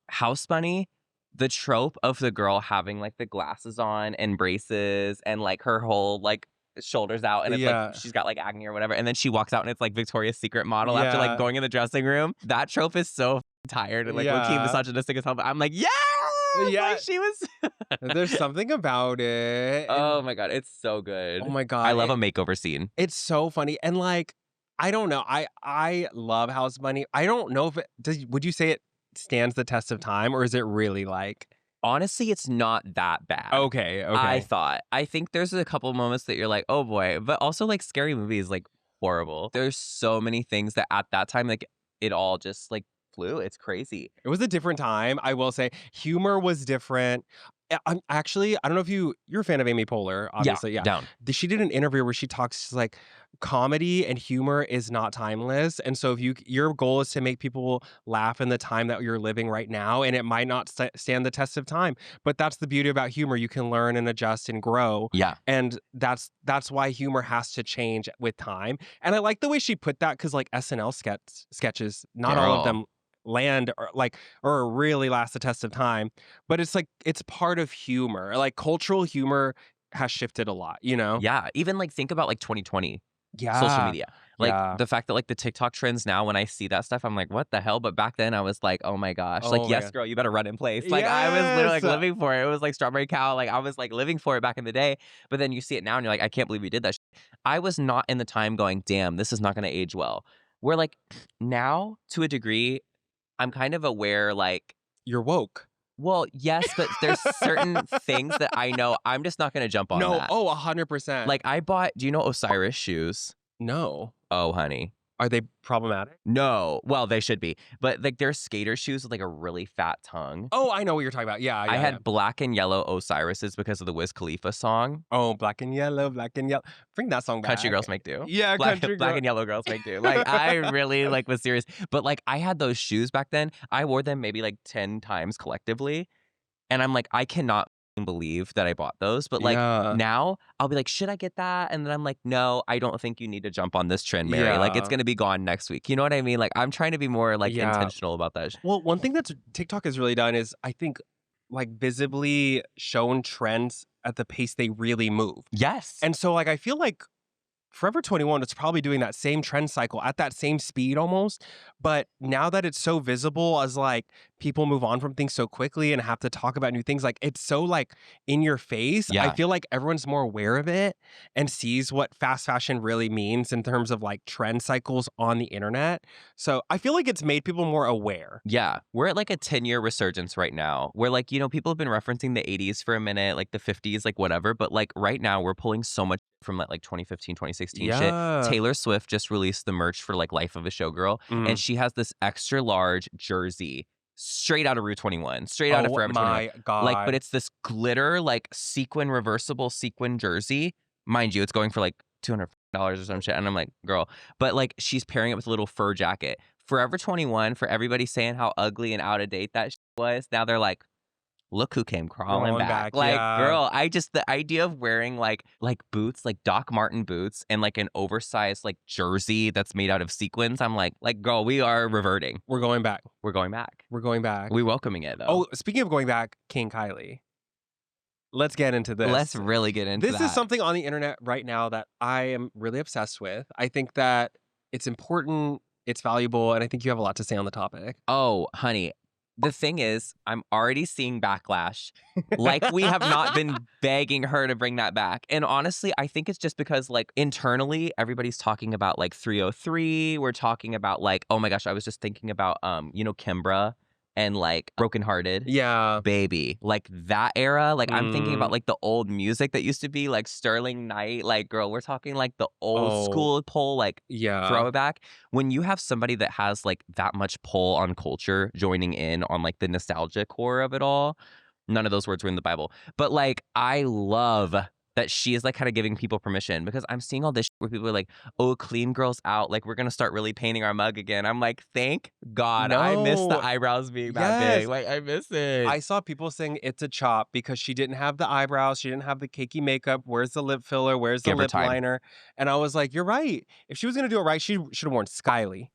House Bunny, the trope of the girl having like the glasses on and braces and like her whole like shoulders out and it's like she's got like acne or whatever, and then she walks out and it's like Victoria's Secret model after like going in the dressing room. That trope is so tired and like low-key misogynistic as hell, but I'm like, like she was there's something about it. Oh my God, it's so good. Oh my God, I love a makeover scene. It's so funny. And like I don't know, I love House Bunny. I don't know if would you say it stands the test of time, or is it really like, honestly, it's not that bad. Okay. I think there's a couple moments that you're like, oh boy, but also like Scary Movie is like horrible. There's so many things that at that time like it all just like flu. It's crazy. It was a different time, I will say. Humor was different. I don't know if you're a fan of Amy Poehler, obviously. Yeah. Down. She did an interview where she talks like comedy and humor is not timeless. And so if your goal is to make people laugh in the time that you're living right now, and it might not stand the test of time, but that's the beauty about humor. You can learn and adjust and grow. Yeah. And that's why humor has to change with time. And I like the way she put that because like SNL sketches, not all of them land or really last the test of time, but it's like it's part of humor. Like cultural humor has shifted a lot, you know? Yeah, even like think about like 2020 Yeah. social media, like Yeah. the fact that like the TikTok trends now, when I see that stuff, I'm like, what the hell? But back then I was like, oh my gosh, Oh like my yes God. girl, you better run in place. Like I was literally like Yes. living for it. It was like Strawberry Cow, like I was like living for it back in the day. But then you see it now and you're like, I can't believe you did that shit. I was not in the time going, damn, this is not going to age well. We're like now to a degree, I'm kind of aware, like, You're woke. well, yes, but there's certain things that I know I'm just not going to jump on No. that. Oh, 100%. Like I bought, do you know Osiris shoes? no. Oh, honey. Are they problematic? No. Well, they should be. But like they're skater shoes with like a really fat tongue. Oh, I know what you're talking about. Yeah. I had yeah. black and yellow Osiris's because of the Wiz Khalifa song. Oh, black and yellow. Bring that song back. Country Girls Make Do. Yeah, Black Country and Girl. yellow girls make do. Like I really like was serious. But like I had those shoes back then. I wore them maybe like 10 times collectively. And I'm like, I cannot believe that I bought those. But like Yeah. now I'll be like, should I get that? And then I'm like, no, I don't think you need to jump on this trend, Mary. Like it's Yeah. gonna be gone next week. You know what I mean? Like I'm trying to be more like Yeah. intentional about that. Well, one thing that TikTok has really done is I think like visibly shown trends at the pace they really move. Yes. And so like I feel like Forever 21 is probably doing that same trend cycle at that same speed almost. But now that it's so visible as like people move on from things so quickly and have to talk about new things, like it's so like in your face. Yeah. I feel like everyone's more aware of it and sees what fast fashion really means in terms of like trend cycles on the internet. So I feel like it's made people more aware. Yeah, we're at like a 10-year resurgence right now where like, you know, people have been referencing the 80s for a minute, like the 50s, like whatever. But like right now we're pulling so much from like 2015, 2016 shit. Taylor Swift just released the merch for like Life of a Showgirl. And she has this extra large jersey straight out of Rue 21, straight out of Forever 21. My God. Like, but it's this glitter, like reversible sequin jersey. Mind you, it's going for like $200 or some shit. And I'm like, girl. But like she's pairing it with a little fur jacket. Forever 21, for everybody saying how ugly and out of date that shit was, now they're like, look who came crawling back. Like, yeah. girl, the idea of wearing like boots, like Doc Marten boots and like an oversized like jersey that's made out of sequins. I'm like, girl, we are reverting. We're going back. We're going back. We're going back. We welcoming it though. Oh, speaking of going back, King Kylie. Let's get into this. Let's really get into This that. is something on the internet right now that I am really obsessed with. I think that it's important, it's valuable, and I think you have a lot to say on the topic. Oh, honey. The thing is, I'm already seeing backlash. Like we have not been begging her to bring that back. And honestly, I think it's just because like internally, everybody's talking about like 303. We're talking about like, oh my gosh, I was just thinking about you know, Kimbra and like Brokenhearted. Yeah. Baby. Like that era. Like I'm thinking about like the old music that used to be like Sterling Knight. Like, girl, we're talking like the old school pull, like Yeah. throwback. When you have somebody that has like that much pull on culture joining in on like the nostalgia core of it all, none of those words were in the Bible. But like I love that she is like kind of giving people permission, because I'm seeing all this shit where people are like, oh, clean girls out. Like we're going to start really painting our mug again. I'm like, thank God. I miss the No. eyebrows being that Yes. big. Like I miss it. I saw people saying it's a chop because she didn't have the eyebrows. She didn't have the cakey makeup. Where's the lip filler? Where's the Give her lip time. liner? And I was like, you're right. If she was going to do it right, she should have worn Skyly.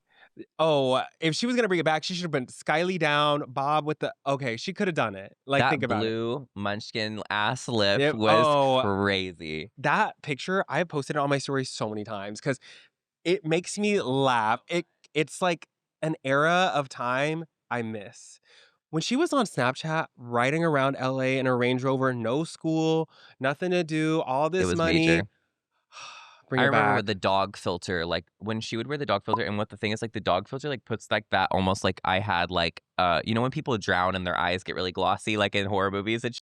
Oh, if she was going to bring it back, she should have been Skyly down, Bob with the... Okay, she could have done it. Like, that think about it. blue munchkin ass lip Yep. was Oh. crazy. That picture, I have posted it on my story so many times because it makes me laugh. It's like an era of time I miss. When she was on Snapchat, riding around LA in a Range Rover, no school, nothing to do, all this It was money. major. Bring I it remember back. with the dog filter, like when she would wear the dog filter, and what the thing is, like the dog filter like puts like that almost like I had like you know when people drown and their eyes get really glossy like in horror movies and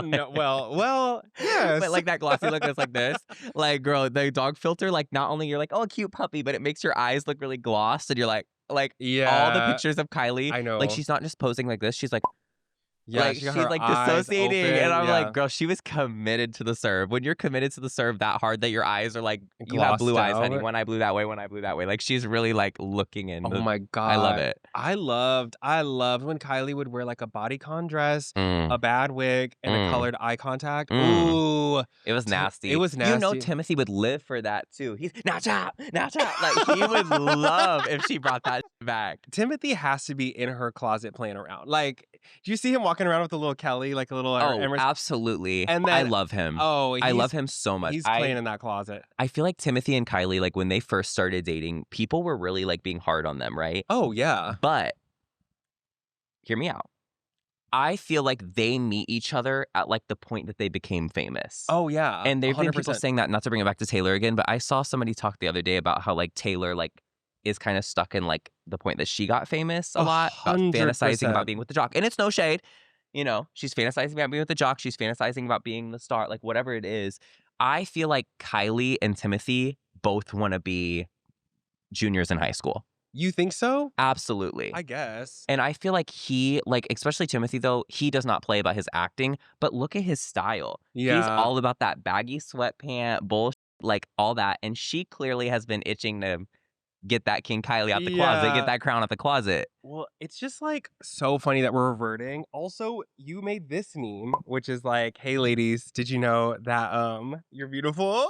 No, well, yes. but like that glossy look is like this. Like, girl, the dog filter, like not only you're like, oh, a cute puppy, but it makes your eyes look really glossed and you're like, Like Yeah. all the pictures of Kylie. I know. Like she's not just posing like this. She's like, Yeah, like she she's got her like eyes dissociating, open, and I'm yeah. like, girl, she was committed to the serve. When you're committed to the serve that hard that your eyes are like, you have blue Glossed eyes, honey. out. One eye blue that way, one eye blue that way. Like she's really like looking in. Oh my God. I love it. I loved when Kylie would wear like a bodycon dress, a bad wig, and a colored eye contact. Ooh. It was nasty. It was nasty. You know Timothy would live for that too. He's now chop. Like he would love if she brought that back. Timothy has to be in her closet playing around. Like, do you see him walking around with a little Kelly, like a little Absolutely. And then, I love him. I love him so much. He's playing in that closet. I feel like Timothy and Kylie, like when they first started dating, people were really like being hard on them, right? Oh, yeah. But hear me out. I feel like they meet each other at like the point that they became famous. Oh, yeah. And there've been people 100%. saying that, not to bring it back to Taylor again, but I saw somebody talk the other day about how like Taylor like is kind of stuck in like the point that she got famous a lot, about 100%. fantasizing about being with the jock. And it's no shade. You know, she's fantasizing about being with the jock. She's fantasizing about being the star, like whatever it is. I feel like Kylie and Timothy both want to be juniors in high school. You think so? Absolutely. I guess. And I feel like he, like, especially Timothy, though, he does not play about his acting, but look at his style. Yeah. He's all about that baggy sweatpant, bullshit, like all that. And she clearly has been itching to get that King Kylie out the closet, get that crown out the closet. Well, it's just like so funny that we're reverting. Also, you made this meme, which is like, hey ladies, did you know that you're beautiful?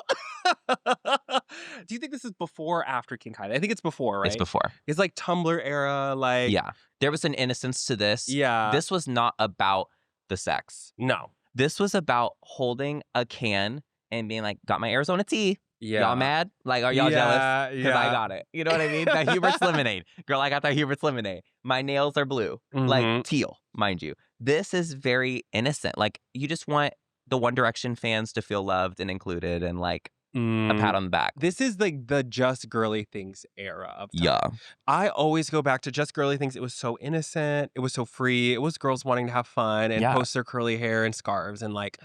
Do you think this is before or after King Kylie? I think it's before, right? It's before. It's like Tumblr era, like Yeah. There was an innocence to this. Yeah. This was not about the sex. No. This was about holding a can and being like, got my Arizona tea. Yeah. Y'all mad? Like, are y'all jealous? Because I Yeah. got it. You know what I mean? That Hubert's lemonade. Girl, I got that Hubert's lemonade. My nails are blue. Like teal, mind you. This is very innocent. Like, you just want the One Direction fans to feel loved and included and like a pat on the back. This is like the Just Girly Things era of time. Yeah. I always go back to Just Girly Things. It was so innocent. It was so free. It was girls wanting to have fun and post their curly hair and scarves and like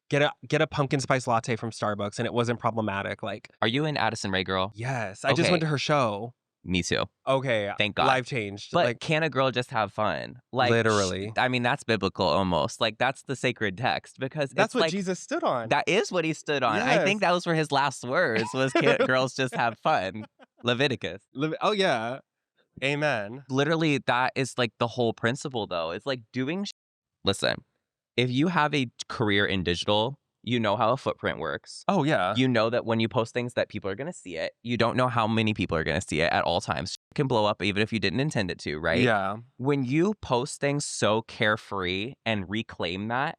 get a pumpkin spice latte from Starbucks, and it wasn't problematic. Like, are you an Addison Rae girl? Yes. I just went to her show. Me too. Okay. Thank God. Life changed. But like, can a girl just have fun? Like, literally. I mean, that's biblical almost. Like, that's the sacred text because that's it's what like, Jesus stood on. That is what he stood on. I think that was where his last words was, can girls just have fun? Leviticus. Oh, yeah. Amen. Literally, that is like the whole principle, though. It's like doing. Listen, if you have a career in digital, you know how a footprint works. Oh, yeah. You know that when you post things that people are going to see it. You don't know how many people are going to see it at all times. It can blow up even if you didn't intend it to, right? Yeah. When you post things so carefree and reclaim that,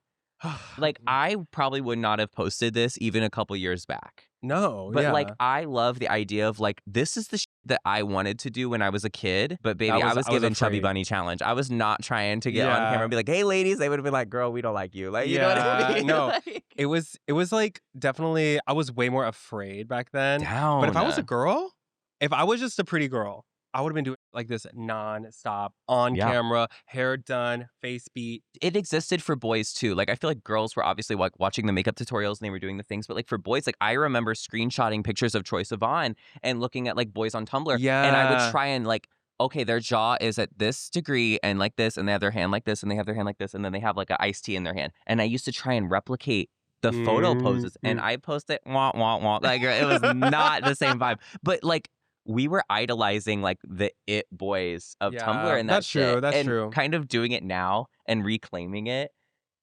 like I probably would not have posted this even a couple years back. No, but like I love the idea of like this is the that I wanted to do when I was a kid. But baby, I was given Chubby Bunny Challenge. I was not trying to get on camera and be like, "Hey, ladies," they would have been like, "Girl, we don't like you." Like, you know what I mean? No, like, it was like definitely. I was way more afraid back then. But if I was a girl, if I was just a pretty girl, I would have been doing like this non-stop, on camera, hair done, face beat. It existed for boys too. Like I feel like girls were obviously like watching the makeup tutorials and they were doing the things, but like for boys, like I remember screenshotting pictures of Troye Sivan and looking at like boys on Tumblr. Yeah. And I would try and like, okay, their jaw is at this degree and like this, and they have their hand like this, and they have their hand like this, and then they have like an iced tea in their hand. And I used to try and replicate the photo poses, and I posted wah wah wah. Like it was not the same vibe, but like. We were idolizing like the it boys of Tumblr and that's true. That's true. Kind of doing it now and reclaiming it.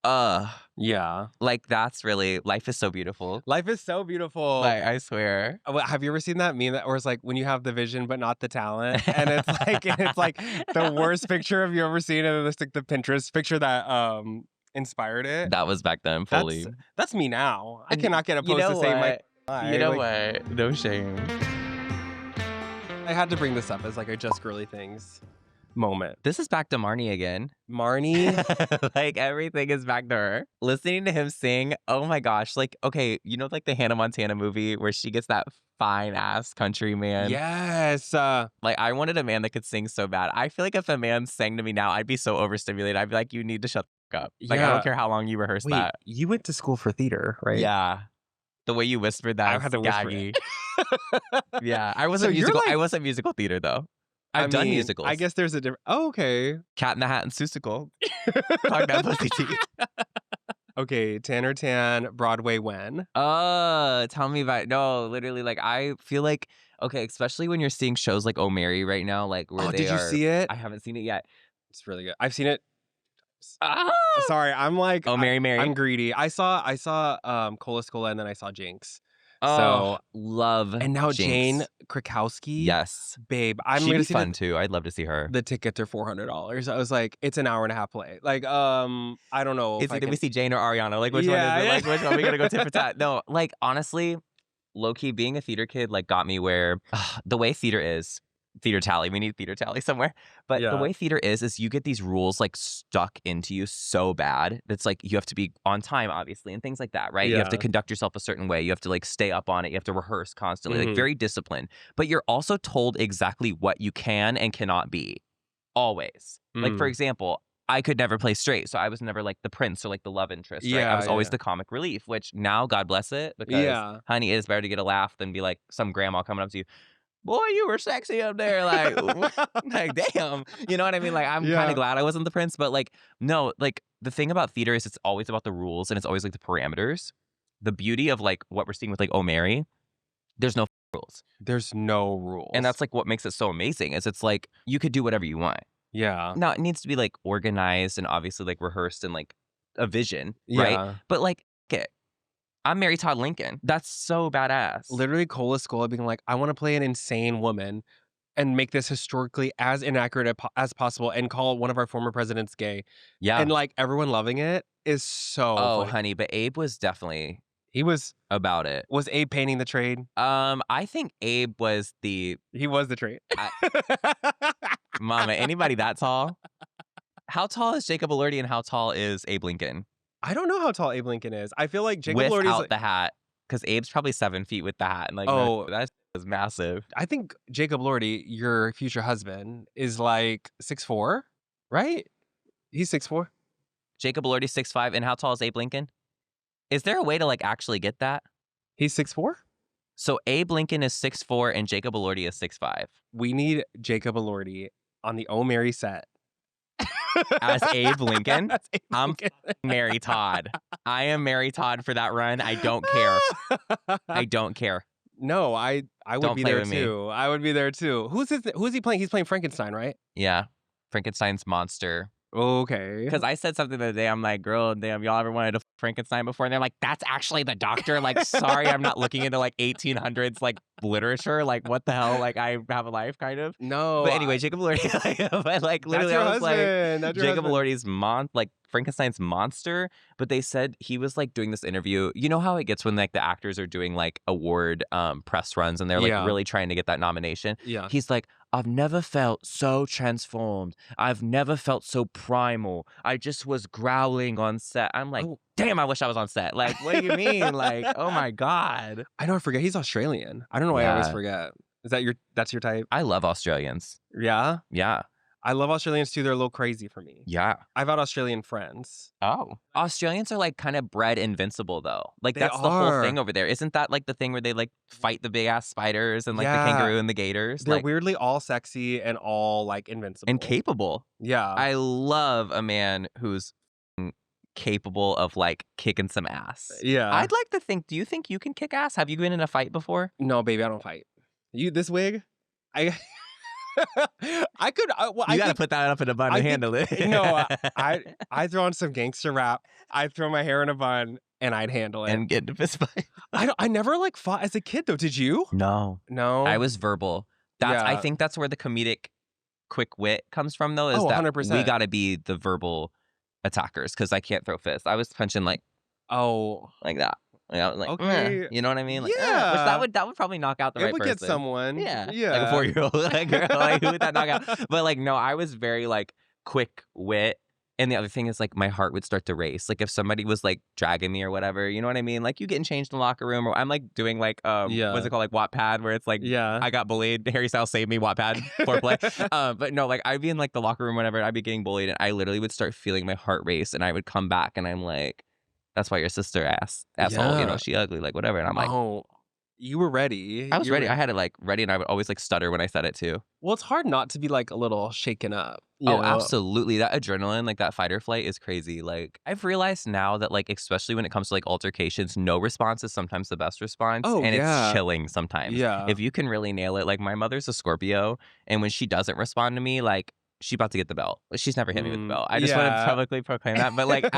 Yeah. Like that's really life is so beautiful. Life is so beautiful. Like I swear. Have you ever seen that meme that where it's like when you have the vision but not the talent, and it's like the worst picture of you ever seen, and it's like the Pinterest picture that inspired it. That was back then fully. That's me now. I cannot get a post to save my life. You know what? No shame. I had to bring this up as like a Just Girly Things moment. This is back to Marnie again. Marnie? Like everything is back to her. Listening to him sing, oh my gosh. Like, okay, you know like the Hannah Montana movie where she gets that fine ass country man? Yes. Like I wanted a man that could sing so bad. I feel like if a man sang to me now, I'd be so overstimulated. I'd be like, you need to shut the fuck up. Like I don't care how long you rehearse that. You went to school for theater, right? Yeah. The way you whispered that, I had to whisper it. Yeah, I wasn't musical. I wasn't musical theater though. I've done musicals. I guess there's a different. Oh, okay. Cat in the Hat and Seussical. Talk that pussy teeth. Okay, Tanner Tan, Broadway when? Tell me about it. No, literally, like, I feel like, okay, especially when you're seeing shows like Oh Mary right now, like, where did you see it? I haven't seen it yet. It's really good. I've seen it. Ah! Sorry, I'm like, Oh Mary. I'm greedy. I saw Cola Scola, and then I saw Jinx. Oh, love and now Jinx. Jane Krakowski. Yes, babe, I'm she'd gonna be see fun too. I'd love to see her. The tickets are $400. I was like, it's an hour and a half play. Like, I don't know. Is it, did we see Jane or Ariana? Like, which one is it? Like, which one? We gotta go tit for tat. No, like, honestly, low key, being a theater kid, like, got me where the way theater is. Theater tally. We need theater tally somewhere. But the way theater is you get these rules like stuck into you so bad. It's like you have to be on time, obviously, and things like that, right? You have to conduct yourself a certain way. You have to like stay up on it. You have to rehearse constantly, like very disciplined. But you're also told exactly what you can and cannot be. Always. Like, for example, I could never play straight. So I was never like the prince or like the love interest, right? I was always the comic relief, which now, God bless it, because honey, it is better to get a laugh than be like some grandma coming up to you. Boy, you were sexy up there. Like, like, damn. You know what I mean? Like, I'm kind of glad I wasn't the prince. But, like, no, like, the thing about theater is it's always about the rules and it's always, like, the parameters. The beauty of, like, what we're seeing with, like, Oh Mary, there's no rules. There's no rules. And that's, like, what makes it so amazing is it's, like, you could do whatever you want. Yeah. Now, it needs to be, like, organized and obviously, like, rehearsed and, like, a vision, right? But, like, I'm Mary Todd Lincoln. That's so badass. Literally, Cola Scola being like, I want to play an insane woman and make this historically as inaccurate as possible and call one of our former presidents gay. Yeah. And like everyone loving it is so funny. Honey, but Abe was definitely about it. Was Abe painting the trade? I think Abe was He was the trade. Mama, anybody that tall? How tall is Jacob Elordi and how tall is Abe Lincoln? I don't know how tall Abe Lincoln is. I feel like Jacob Elordi's without the hat, because Abe's probably 7 feet with the hat, and like, that is massive. I think Jacob Elordi, your future husband, is like 6'4", right? He's 6'4". Jacob Elordi 6'5", and how tall is Abe Lincoln? Is there a way to like actually get that? He's 6'4". So Abe Lincoln is 6'4", and Jacob Elordi is 6'5". We need Jacob Elordi on the Oh Mary set. As Abe Lincoln? I'm Mary Todd. I am Mary Todd for that run. I don't care. I don't care. No, I would Don't be play there with me. too. I would be there too. Who's he playing? He's playing Frankenstein, right? Yeah. Frankenstein's monster. Okay. Because I said something the other day. I'm like, girl, damn, y'all ever wanted a Frankenstein before? And they're like, that's actually the doctor. Like, sorry, I'm not looking into like 1800s like literature. Like, what the hell? Like, I have a life, kind of. No. But anyway, Jacob Elordi. But like, literally, I was like, Jacob Elordi's like Frankenstein's monster. But they said he was like doing this interview. You know how it gets when like the actors are doing like award press runs and they're like really trying to get that nomination. Yeah. He's like, I've never felt so transformed. I've never felt so primal. I just was growling on set. I'm like, damn, I wish I was on set. Like, what do you mean? Like, oh my God. I know, I forget. He's Australian. I don't know why I always forget. Is that's your type? I love Australians. Yeah? Yeah. I love Australians too. They're a little crazy for me. Yeah. I've had Australian friends. Oh. Australians are like kind of bred invincible though. Like that's the whole thing over there. Isn't that like the thing where they like fight the big ass spiders and like the kangaroo and the gators? They're like, weirdly all sexy and all like invincible. And capable. Yeah. I love a man who's capable of like kicking some ass. Yeah. I'd like to think, do you think you can kick ass? Have you been in a fight before? No, baby, I don't fight. This wig? I could. You got to put that up in a bun and handle it. No, I throw on some gangster rap. I throw my hair in a bun and I'd handle it and get into fist fight. I never like fought as a kid though. Did you? No. I was verbal. I think that's where the comedic quick wit comes from though. Is that 100%. We got to be the verbal attackers because I can't throw fists. I was punching like like that. Like, okay. You know what I mean? Like, which that would probably knock out the right person. It would get someone. Yeah. Yeah. Like a 4-year-old. Like, girl, like, who would that knock out? But like, no, I was very like quick wit. And the other thing is like my heart would start to race. Like if somebody was like dragging me or whatever, you know what I mean? Like you getting changed in the locker room or I'm like doing like, what's it called? Like Wattpad where it's like, I got bullied. Harry Styles saved me, Wattpad, foreplay. But no, like I'd be in like the locker room, whenever I'd be getting bullied and I literally would start feeling my heart race and I would come back and I'm like, that's why your sister asshole, you know, she ugly, like whatever. And I'm like, You were ready. I was You ready. were- I had it like ready, and I would always like stutter when I said it too. Well, it's hard not to be like a little shaken up. Oh, absolutely. That adrenaline, like that fight or flight is crazy. Like I've realized now that like, especially when it comes to like altercations, no response is sometimes the best response. Oh, and yeah. it's chilling sometimes. Yeah. If you can really nail it, like my mother's a Scorpio, and when she doesn't respond to me, like she's about to get the belt. She's never hit me with the belt. I just want to yeah. publicly proclaim that. But like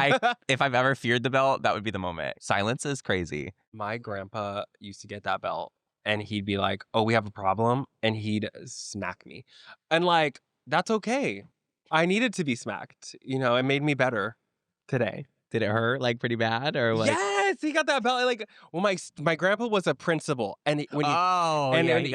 if I've ever feared the belt, that would be the moment. Silence is crazy. My grandpa used to get that belt and he'd be like, oh, we have a problem. And he'd smack me. And like, that's okay. I needed to be smacked. You know, it made me better today. Did it hurt like pretty bad or like? Yes, he got that belt. Like, well, my grandpa was a principal, and he He got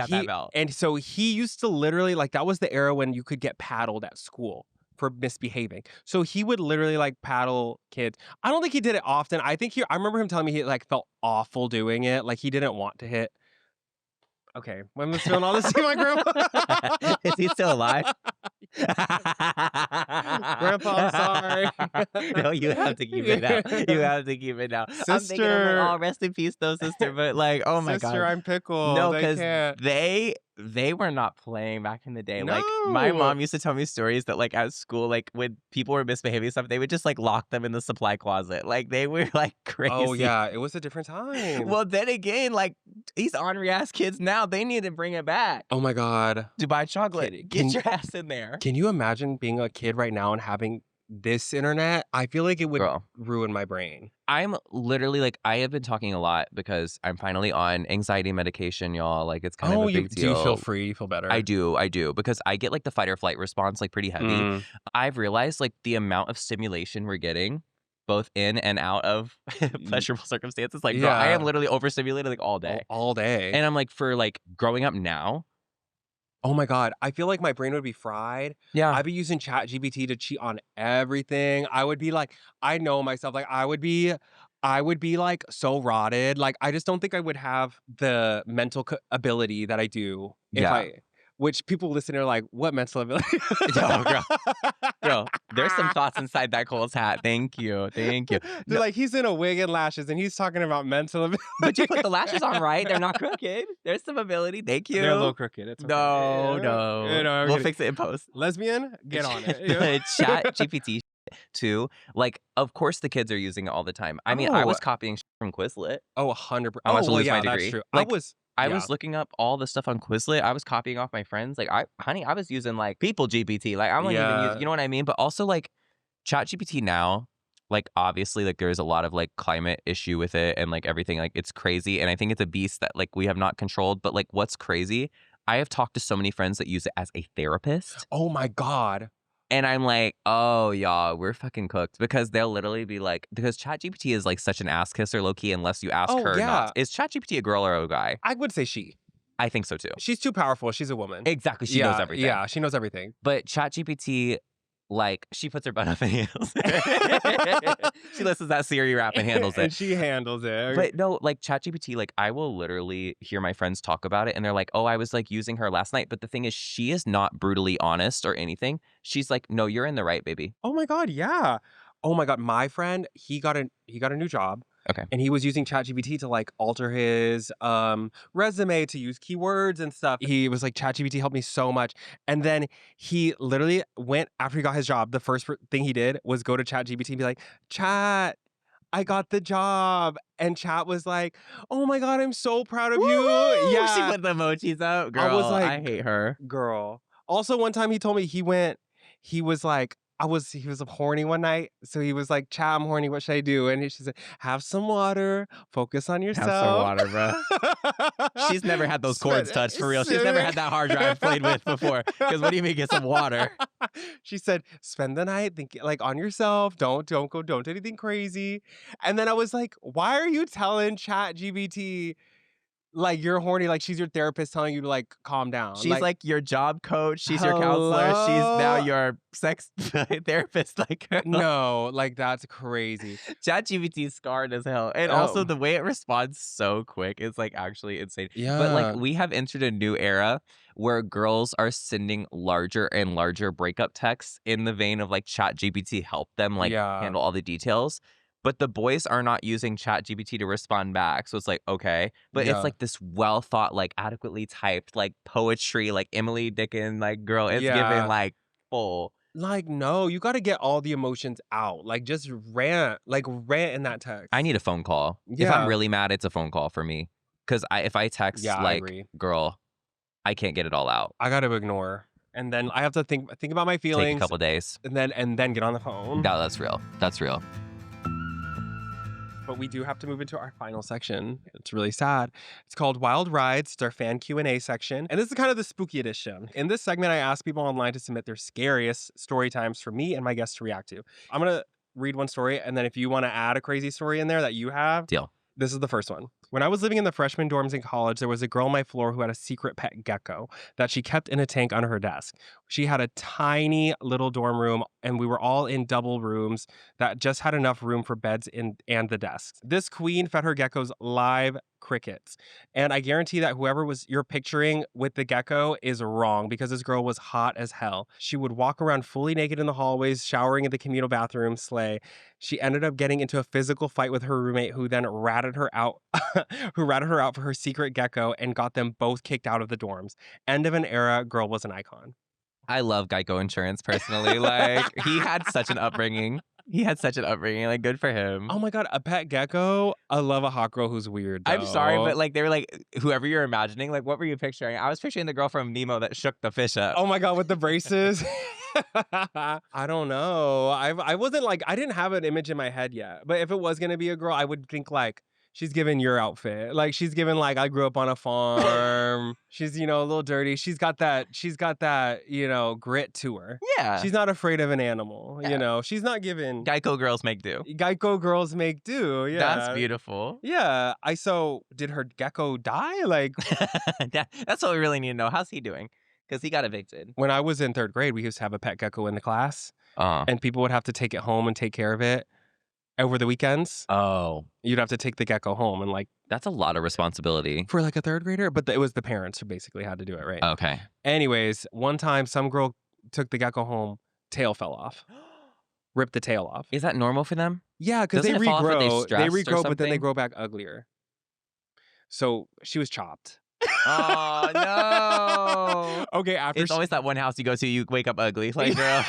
that belt. And so he used to literally like that was the era when you could get paddled at school for misbehaving. So he would literally like paddle kids. I don't think he did it often. I remember him telling me he like felt awful doing it. Like he didn't want to hit. Okay, when was feeling all this? See my grandpa? Is he still alive? Grandpa, I'm sorry. No, you have to keep it now. You have to keep it now. Sister. I'm thinking, I'm like, oh, rest in peace, though, sister. But like, oh my Sister, god, I'm pickled. no, because they were not playing back in the day. Like my mom used to tell me stories that like at school, like when people were misbehaving and stuff, they would just like lock them in the supply closet. Like they were like crazy. Oh yeah, it was a different time. Well, then again, like these ornery ass kids now, they need to bring it back. Oh my god, Dubai chocolate, Can- get your ass in there. Can you imagine being a kid right now and having this internet? I feel like it would Girl. ruin my brain. I'm literally like, I have been talking a lot because I'm finally on anxiety medication, y'all. Like it's kind of a big do you deal. feel free? You feel better? I do because I get like the fight or flight response like pretty heavy. Mm. I've realized like the amount of stimulation we're getting both in and out of pleasurable circumstances. Like, girl, I Yeah. am literally overstimulated like all day. all day. And I'm like, for like growing up now. Oh my god, I feel like my brain would be fried. Yeah. I'd be using ChatGPT to cheat on everything. I would be like, I know myself. Like I would be like so rotted. Like I just don't think I would have the mental ability that I do if Yeah. which people listening are like, what mental ability? Oh, girl, there's some thoughts inside that Cole's hat. Thank you. They're like, he's in a wig and lashes and he's talking about mental ability. But you put the lashes on right. They're not crooked. There's some ability. Thank you. They're a little crooked. It's okay. No. You know, We'll fix it in post. Lesbian, get on it. The Chat GPT too. Like, of course the kids are using it all the time. I mean, I Oh. was copying from Quizlet. Oh, 100%. I want to lose my that's degree. true. Like, I Yeah. was looking up all the stuff on Quizlet. I was copying off my friends. Like, I was using like people GPT. Like, I wasn't even Yeah. using, you know what I mean? But also like Chat GPT now, like obviously like there's a lot of like climate issue with it and like everything. Like it's crazy. And I think it's a beast that like we have not controlled. But like what's crazy, I have talked to so many friends that use it as a therapist. Oh my God. And I'm like, oh, y'all, we're fucking cooked. Because they'll literally be like, because ChatGPT is like such an ass kisser, low key, unless you ask Oh, her yeah. not. Is ChatGPT a girl or a guy? I would say she. I think so too. She's too powerful. She's a woman. Exactly. She knows everything. Yeah, she knows everything. But ChatGPT, like, she puts her butt up and handles it. She listens to that Siri rap and handles And it. she handles it. But no, like ChatGPT, like I will literally hear my friends talk about it and they're like, oh, I was like using her last night. But the thing is, she is not brutally honest or anything. She's like, no, you're in the right, baby. Oh my God, yeah. Oh my God, my friend, he got a new job. Okay. And he was using ChatGPT to like alter his resume to use keywords and stuff. He was like, ChatGPT helped me so much. And then he literally went, after he got his job, the first thing he did was go to ChatGPT and be like, Chat, I got the job. And Chat was like, oh my God, I'm so proud of you. Woo! Yeah. She put the emojis up. Girl, I was like, I hate her. Girl. Also, one time he told me he was like, he was horny one night. So he was like, Chat, I'm horny. What should I do? And she said, have some water. Focus on yourself. Have some water, bro. She's never had those cords touched for real. She's never had that hard drive played with before. Because what do you mean get some water? She said, spend the night thinking like on yourself. Don't do anything crazy. And then I was like, why are you telling ChatGPT like you're horny? Like she's your therapist telling you to like calm down. She's like your job coach. She's your counselor. She's now your sex therapist. Like, no, like that's crazy. ChatGPT's scarred as hell. And Oh. also the way it responds so quick is like actually insane. Yeah. But like we have entered a new era where girls are sending larger and larger breakup texts in the vein of like ChatGPT help them like Yeah. handle all the details. but the boys are not using ChatGPT to respond back. So it's like, okay. But it's like this well thought, like adequately typed, like poetry, like Emily Dickinson, like girl, it's given like full. Like, no, you got to get all the emotions out. Like, just rant in that text. I need a phone call. Yeah. If I'm really mad, it's a phone call for me. Because if I text, like, girl, I can't get it all out. I got to ignore. And then I have to think about my feelings. Take a couple days. And then get on the phone. No, that's real. That's real. But we do have to move into our final section. It's really sad. It's called Wild Rides. It's our fan Q&A section. And this is kind of the spooky edition. In this segment, I ask people online to submit their scariest story times for me and my guests to react to. I'm going to read one story, and then if you want to add a crazy story in there that you have. Deal. This is the first one. When I was living in the freshman dorms in college, there was a girl on my floor who had a secret pet gecko that she kept in a tank under her desk. She had a tiny little dorm room, and we were all in double rooms that just had enough room for beds and the desks. This queen fed her geckos live crickets. And I guarantee that whoever you're picturing with the gecko is wrong, because this girl was hot as hell. She would walk around fully naked in the hallways, showering in the communal bathroom, slay. She ended up getting into a physical fight with her roommate, who then ratted her out for her secret gecko and got them both kicked out of the dorms. End of an era. Girl was an icon. I love Geico Insurance personally. Like, he had such an upbringing. Like, good for him. Oh my God, a pet gecko? I love a hot girl who's weird, though. I'm sorry, but like, they were like, whoever you're imagining, like, what were you picturing? I was picturing the girl from Nemo that shook the fish up. Oh my God, with the braces? I don't know. I wasn't like, I didn't have an image in my head yet. But if it was going to be a girl, I would think like, she's given your outfit. Like, she's given like, I grew up on a farm. She's, a little dirty. She's got that, grit to her. Yeah. She's not afraid of an animal. Yeah. She's not given. Geico girls make do. Geico girls make do. Yeah. That's beautiful. Yeah. So did her gecko die? Like, that's what we really need to know. How's he doing? Because he got evicted. When I was in third grade, we used to have a pet gecko in the class. And people would have to take it home and take care of it. Over the weekends, you'd have to take the gecko home, and like, that's a lot of responsibility for like a third grader. But it was the parents who basically had to do it, right? Okay. Anyways, one time some girl took the gecko home, tail fell off, ripped the tail off. Is that normal for them? Yeah, because they regrow. They regrow, but then they grow back uglier. So she was chopped. Oh no! Okay, after it's always that one house you go to, you wake up ugly, like, girl.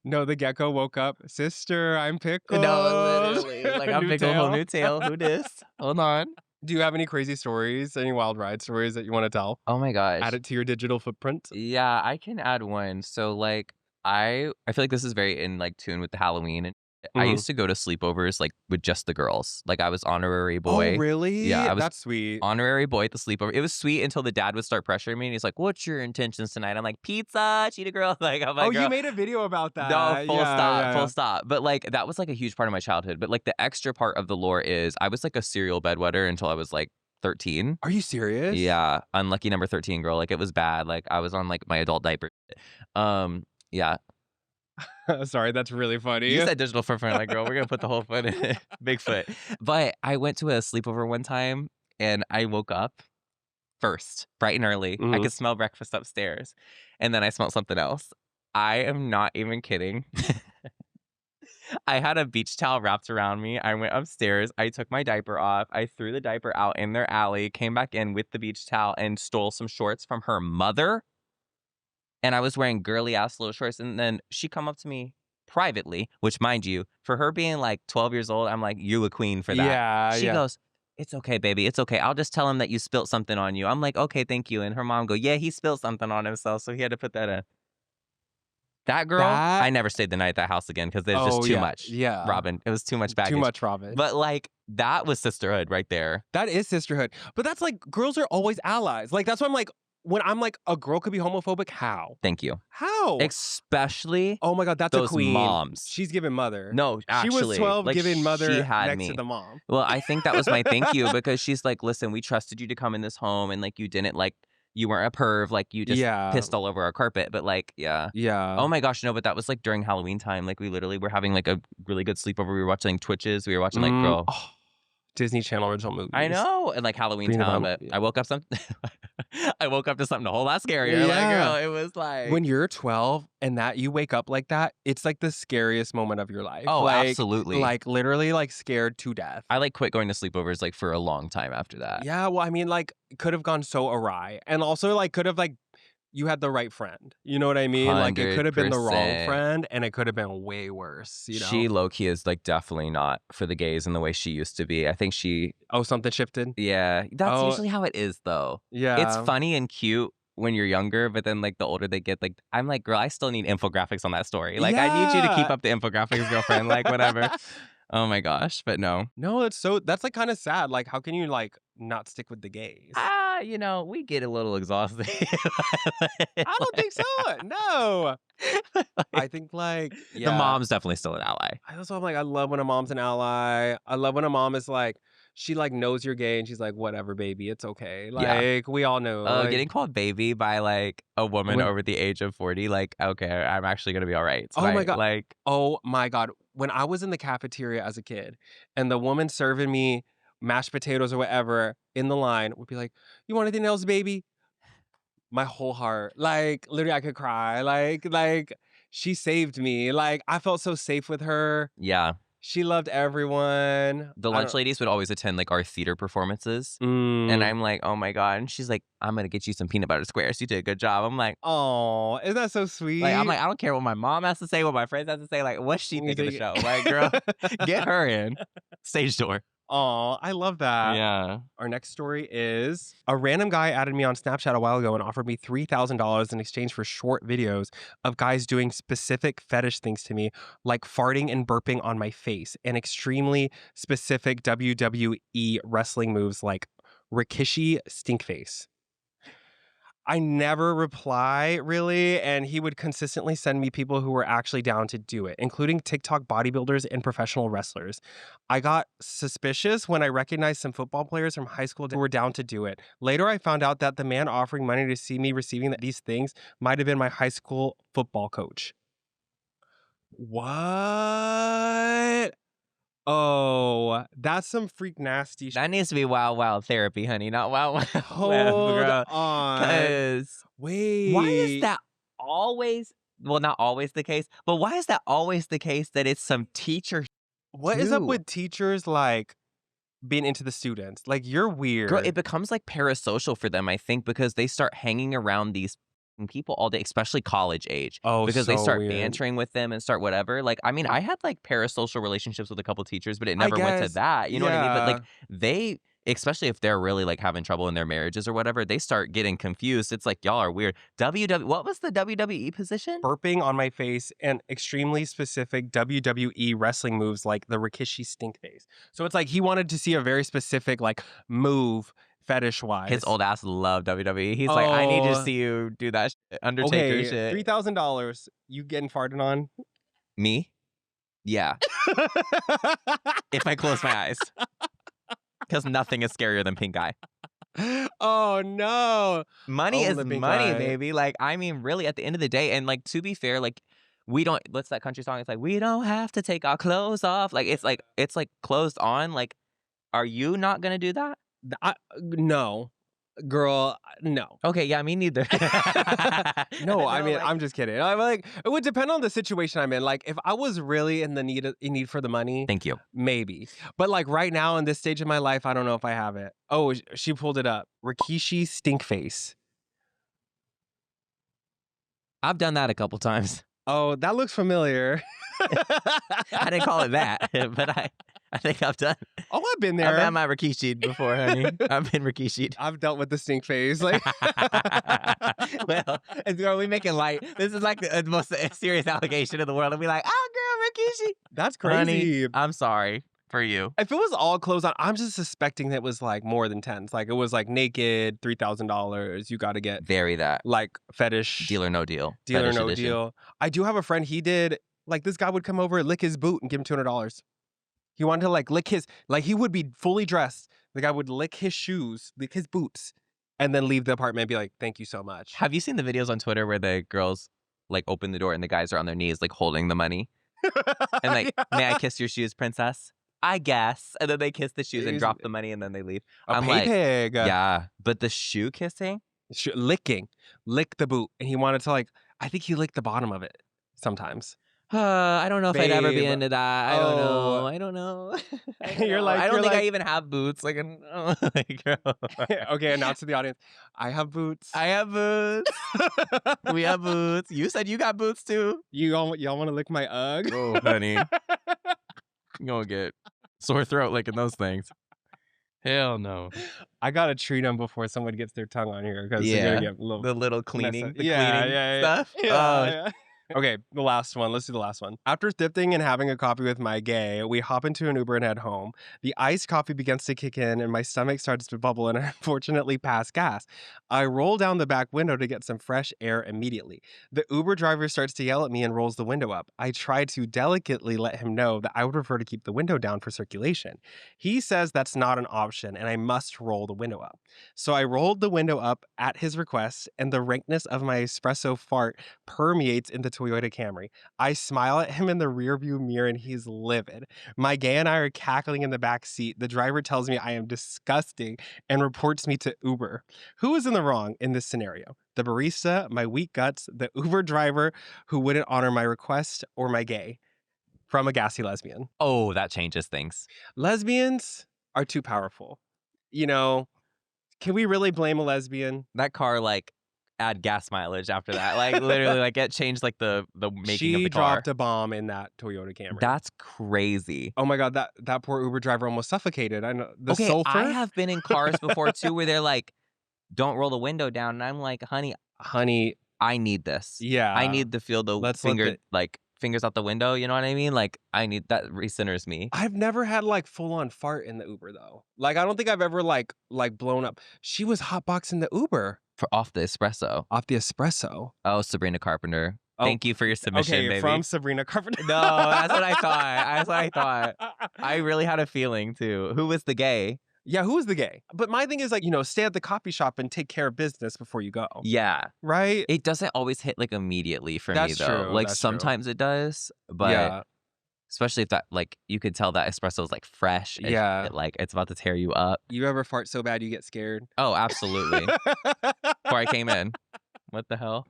No, the gecko woke up, sister, I'm pickled. No, literally, like, I'm pickled, whole new tail. Who dis? Hold on. Do you have any crazy stories, any wild ride stories that you want to tell? Oh my gosh! Add it to your digital footprint. Yeah, I can add one. So like, I feel like this is very in like tune with the Halloween. And I used to go to sleepovers like with just the girls. Like, I was honorary boy. Oh, really? Yeah, that's sweet. Honorary boy at the sleepover. It was sweet until the dad would start pressuring me, and he's like, "What's your intentions tonight?" I'm like, "Pizza, cheetah girl." Like, I'm like, oh, girl. You made a video about that. No, full stop. But like, that was like a huge part of my childhood. But like, the extra part of the lore is I was like a serial bedwetter until I was like 13. Are you serious? Yeah, unlucky number 13, girl. Like, it was bad. Like, I was on like my adult diaper. Yeah. Sorry, that's really funny. You said digital footprint, like, girl, we're gonna put the whole foot in it. Bigfoot. But I went to a sleepover one time, and I woke up first, bright and early. I could smell breakfast upstairs, and then I smelled something else. I am not even kidding. I had a beach towel wrapped around me. I went upstairs. I took my diaper off. I threw the diaper out in their alley, came back in with the beach towel, and stole some shorts from her mother. And I was wearing girly ass little shorts. And then she come up to me privately, which, mind you, for her being like 12 years old, I'm like, you a queen for that. Yeah. She goes, "It's okay, baby. It's okay. I'll just tell him that you spilled something on you." I'm like, "Okay, thank you." And her mom go, "Yeah, he spilled something on himself, so he had to put that in." That girl, I never stayed the night at that house again because there's just too much. Yeah. Robin. It was too much baggage. Too much Robin. But like, that was sisterhood right there. That is sisterhood. But that's like, girls are always allies. Like, that's why I'm like, when I'm like, a girl could be homophobic, how? Thank you. How? Especially oh my God, that's those a queen. Moms. She's giving mother. No, actually. She was 12 like, giving mother she had next me. to the mom. Well, I think that was my thank you, because she's like, "Listen, we trusted you to come in this home, and like, you didn't like, you weren't a perv, like, you just pissed all over our carpet." But like, yeah. Oh my gosh, no, but that was like during Halloween time. Like, we literally were having like a really good sleepover. We were watching Twitches. We were watching like, girl. Disney Channel original movies. I know, and like Halloween Town, but I woke up I woke up to something a whole lot scarier. Yeah. Like, girl, it was like when you're 12 and that you wake up like that, it's like the scariest moment of your life. Oh, like, absolutely. Like literally like scared to death. I like quit going to sleepovers like for a long time after that. Yeah, well, I mean, like could have gone so awry, and also like could have like you had the right friend. You know what I mean? 100%. Like it could have been the wrong friend, and it could have been way worse. You know, She low-key is like definitely not for the gays in the way she used to be. I think she something shifted. Yeah, that's usually how it is though. Yeah, it's funny and cute when you're younger, but then like the older they get, like I'm like, girl, I still need infographics on that story. Like I need you to keep up the infographics, girlfriend. Like whatever. Oh my gosh, but no, that's like kind of sad. Like how can you like not stick with the gays? You know, we get a little exhausted. I don't think so. No. I think like the mom's definitely still an ally. I'm like, I love when a mom's an ally. I love when a mom is like, she like knows you're gay and she's like, whatever, baby, it's okay. Like we all know. Like, getting called baby by like a woman over the age of 40, like, okay, I'm actually gonna be all right. Oh my God. Like, oh my God. When I was in the cafeteria as a kid and the woman serving me mashed potatoes or whatever in the line would be like, you want anything else, baby? My whole heart, like literally I could cry. Like she saved me. Like I felt so safe with her. Yeah. She loved everyone. The lunch ladies would always attend like our theater performances. And I'm like, oh my God. And she's like, I'm going to get you some peanut butter squares. You did a good job. I'm like, oh, isn't that so sweet? Like, I'm like, I don't care what my mom has to say, what my friends have to say. Like, what's she think of the show? Like, girl, get her in. Stage door. Oh, I love that. Yeah. Our next story is a random guy added me on Snapchat a while ago and offered me $3,000 in exchange for short videos of guys doing specific fetish things to me, like farting and burping on my face, and extremely specific WWE wrestling moves like Rikishi stink face. I never reply, really, and he would consistently send me people who were actually down to do it, including TikTok bodybuilders and professional wrestlers. I got suspicious when I recognized some football players from high school who were down to do it. Later, I found out that the man offering money to see me receiving these things might have been my high school football coach. What? Oh, that's some freak nasty shit. That needs to be Wild Wild therapy, honey, not Wild Wild Hold Web, on. Wait. Why is that always, well, not always the case, but why is that always the case that it's some teacher? What is up with teachers, like, being into the students? Like, you're weird. Girl, it becomes like parasocial for them, I think, because they start hanging around these people all day, especially college age. Oh, because so they start weird. bantering with them and start whatever. Like, I mean, I had like parasocial relationships with a couple teachers, but it never went to that. You know what I mean? But like they, especially if they're really like having trouble in their marriages or whatever, they start getting confused. It's like, y'all are weird. What was the WWE position? Burping on my face and extremely specific WWE wrestling moves like the Rikishi stink face. So it's like he wanted to see a very specific like move fetish-wise. His old ass loved WWE. He's like, I need to see you do that Undertaker shit. $3,000. You getting farted on? Me? Yeah. If I close my eyes. Because nothing is scarier than pink eye. Oh, no. Money is money, baby. Like, I mean, really, at the end of the day, and like, to be fair, like, we don't, what's that country song? It's like, we don't have to take our clothes off. Like, it's like closed on. Like, are you not going to do that? No. Girl, no. Okay, yeah, me neither. No, I mean, I'm just kidding. I'm like, it would depend on the situation I'm in. Like, if I was really in need for the money, thank you, maybe. But like right now in this stage of my life, I don't know if I have it. Oh, she pulled it up. Rikishi stink face. I've done that a couple times. Oh, that looks familiar. I didn't call it that, but I think I've done. Oh, I've been there. I've had my Rikishi'd before, honey. I've been Rikishi'd. I've dealt with the stink face. Like, well, girl, we making light. This is like the most serious allegation in the world. And be like, oh, girl, Rikishi. That's crazy. Honey, I'm sorry for you. If it was all clothes on, I'm just suspecting that it was like more than 10. Like it was like naked, $3,000. You got to get very that like fetish. Deal or no deal. Deal or no deal. I do have a friend. He did like this guy would come over, lick his boot, and give him $200. He wanted to like lick his, like he would be fully dressed. The guy would lick his shoes, lick his boots, and then leave the apartment and be like, thank you so much. Have you seen the videos on Twitter where the girls like open the door and the guys are on their knees like holding the money? And like, may I kiss your shoes, princess? I guess. And then they kiss the shoes and drop the money and then they leave. I'm like, pig. Yeah. But the shoe kissing? Licking. Lick the boot. And he wanted to I think he licked the bottom of it sometimes. I don't know if I'd ever be into that. I don't know. I don't know. I don't think I even have boots. Okay, announce to the audience. I have boots. I have boots. We have boots. You said you got boots too. Y'all want to lick my Ugg? Oh, honey. You're going to get sore throat licking those things. Hell no. I gotta treat them before someone gets their tongue on here because they're gonna get the little cleaning, cleaning stuff. Yeah. Okay, the last one. Let's do the last one. After thrifting and having a coffee with my gay, we hop into an Uber and head home. The iced coffee begins to kick in and my stomach starts to bubble and I unfortunately pass gas. I roll down the back window to get some fresh air immediately. The Uber driver starts to yell at me and rolls the window up. I try to delicately let him know that I would prefer to keep the window down for circulation. He says that's not an option and I must roll the window up. So I rolled the window up at his request and the rankness of my espresso fart permeates into Toyota Camry. I smile at him in the rearview mirror and he's livid. My gay and I are cackling in the back seat. The driver tells me I am disgusting and reports me to Uber. Who is in the wrong in this scenario? The barista, my weak guts, the Uber driver who wouldn't honor my request, or my gay? From a gassy lesbian. Oh, that changes things. Lesbians are too powerful. Can we really blame a lesbian? That car, add gas mileage after that. Literally, it changed the making of the car. She dropped a bomb in that Toyota Camry. That's crazy. Oh my God, that poor Uber driver almost suffocated. I know the sulfur. I have been in cars before too where they're like, don't roll the window down. And I'm like, honey, I need this. Yeah. I need to feel the fingers out the window. You know what I mean? I need that recenters me. I've never had full on fart in the Uber though. I don't think I've ever blown up. She was hotboxing the Uber. Off the espresso. Oh, Sabrina Carpenter. Thank you for your submission, baby. From Sabrina Carpenter. No, that's what I thought. I really had a feeling too. Who was the gay? Yeah, who is the gay? But my thing is stay at the coffee shop and take care of business before you go. Yeah. Right? It doesn't always hit immediately for That's me though. True. Sometimes it does, but especially if that you could tell that espresso is fresh. Yeah. It's about to tear you up. You ever fart so bad you get scared? Oh, absolutely. Before I came in. What the hell?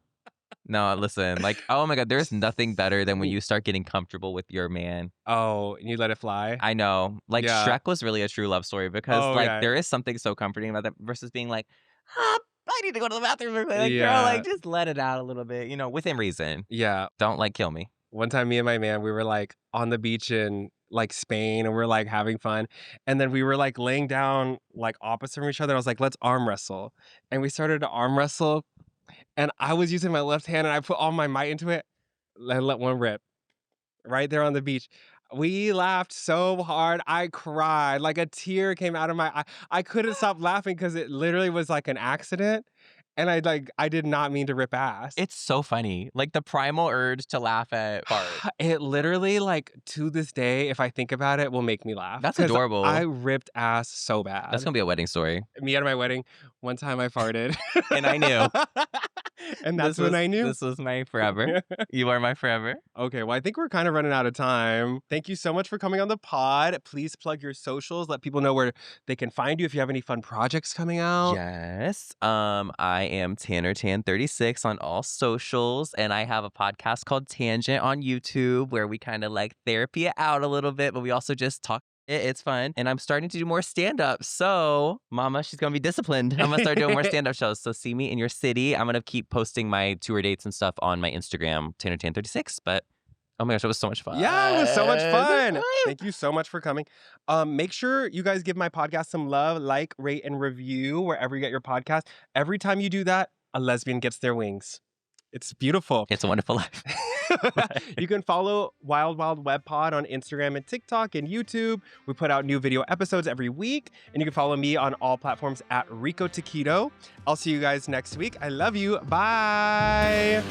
No, listen, oh my God, there's nothing better than when you start getting comfortable with your man. Oh, and you let it fly? I know. Shrek was really a true love story because there is something so comforting about that versus being I need to go to the bathroom. Girl, just let it out a little bit, within reason. Yeah. Don't kill me. One time, me and my man, we were on the beach in Spain and we're having fun. And then we were laying down opposite from each other. I was like, let's arm wrestle. And we started to arm wrestle. And I was using my left hand and I put all my might into it and let one rip right there on the beach. We laughed so hard. I cried. A tear came out of my eye. I couldn't stop laughing because it literally was an accident. And I did not mean to rip ass. It's so funny. The primal urge to laugh at fart. It literally, to this day, if I think about it, will make me laugh. That's adorable. I ripped ass so bad. That's going to be a wedding story. Me at my wedding, one time I farted. And I knew. And that's when I knew. This was my forever. You are my forever. Okay, well, I think we're kind of running out of time. Thank you so much for coming on the pod. Please plug your socials. Let people know where they can find you if you have any fun projects coming out. Yes. I am TannerTan36 on all socials, and I have a podcast called Tangent on YouTube where we kind of therapy it out a little bit, but we also just talk. It's fun. And I'm starting to do more stand-up. So, mama, she's going to be disciplined. I'm going to start doing more stand-up shows. So see me in your city. I'm going to keep posting my tour dates and stuff on my Instagram, TannerTan36. But, oh my gosh, it was so much fun. Yeah, it was so much fun. Thank you so much for coming. Make sure you guys give my podcast some love, rate, and review wherever you get your podcast. Every time you do that, a lesbian gets their wings. It's beautiful. It's a wonderful life. You can follow Wild Wild Web Pod on Instagram and TikTok and YouTube. We put out new video episodes every week. And you can follow me on all platforms at Rico Taquito. I'll see you guys next week. I love you. Bye.